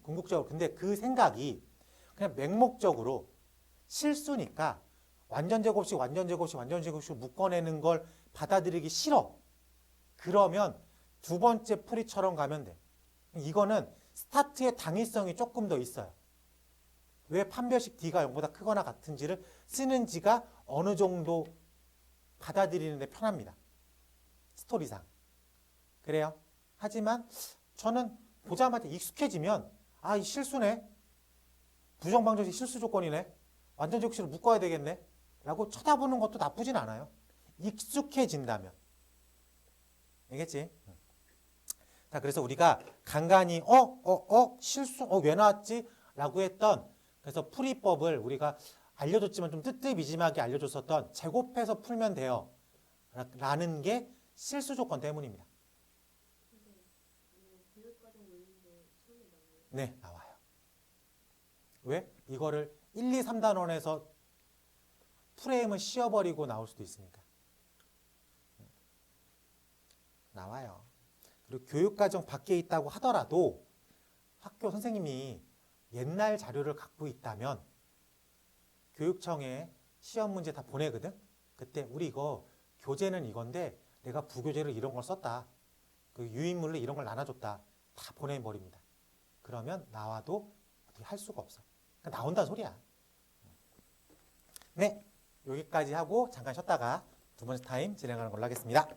궁극적으로. 근데 그 생각이 그냥 맹목적으로 실수니까 완전제곱식, 완전제곱식, 완전제곱식 묶어내는 걸 받아들이기 싫어. 그러면 두 번째 풀이처럼 가면 돼. 이거는 스타트의 당위성이 조금 더 있어요. 왜 판별식 D가 0보다 크거나 같은지를 쓰는지가 어느 정도 받아들이는 데 편합니다. 스토리상. 그래요. 하지만 저는 보자마자 익숙해지면 아, 이 실수네. 부정방정식 실수 조건이네. 완전제곱식을 묶어야 되겠네. 라고 쳐다보는 것도 나쁘진 않아요. 익숙해진다면. 알겠지? 자, 그래서 우리가 간간히 실수 왜 나왔지? 라고 했던 그래서 풀이법을 우리가 알려줬지만 좀 뜨뜻미지막하게 알려줬었던 제곱해서 풀면 돼요. 라는 게 실수 조건 때문입니다. 근데 교육과정 원리인데 시험에 나와요. 네, 나와요. 왜? 이거를 1, 2, 3단원에서 프레임을 씌워버리고 나올 수도 있으니까. 나와요. 그리고 교육과정 밖에 있다고 하더라도 학교 선생님이 옛날 자료를 갖고 있다면 교육청에 시험 문제 다 보내거든. 그때 우리 이거 교재는 이건데 내가 부교재로 이런 걸 썼다. 그 유인물로 이런 걸 나눠줬다. 다 보내버립니다. 그러면 나와도 어떻게 할 수가 없어. 그러니까 나온다는 소리야. 네, 여기까지 하고 잠깐 쉬었다가 두 번째 타임 진행하는 걸로 하겠습니다.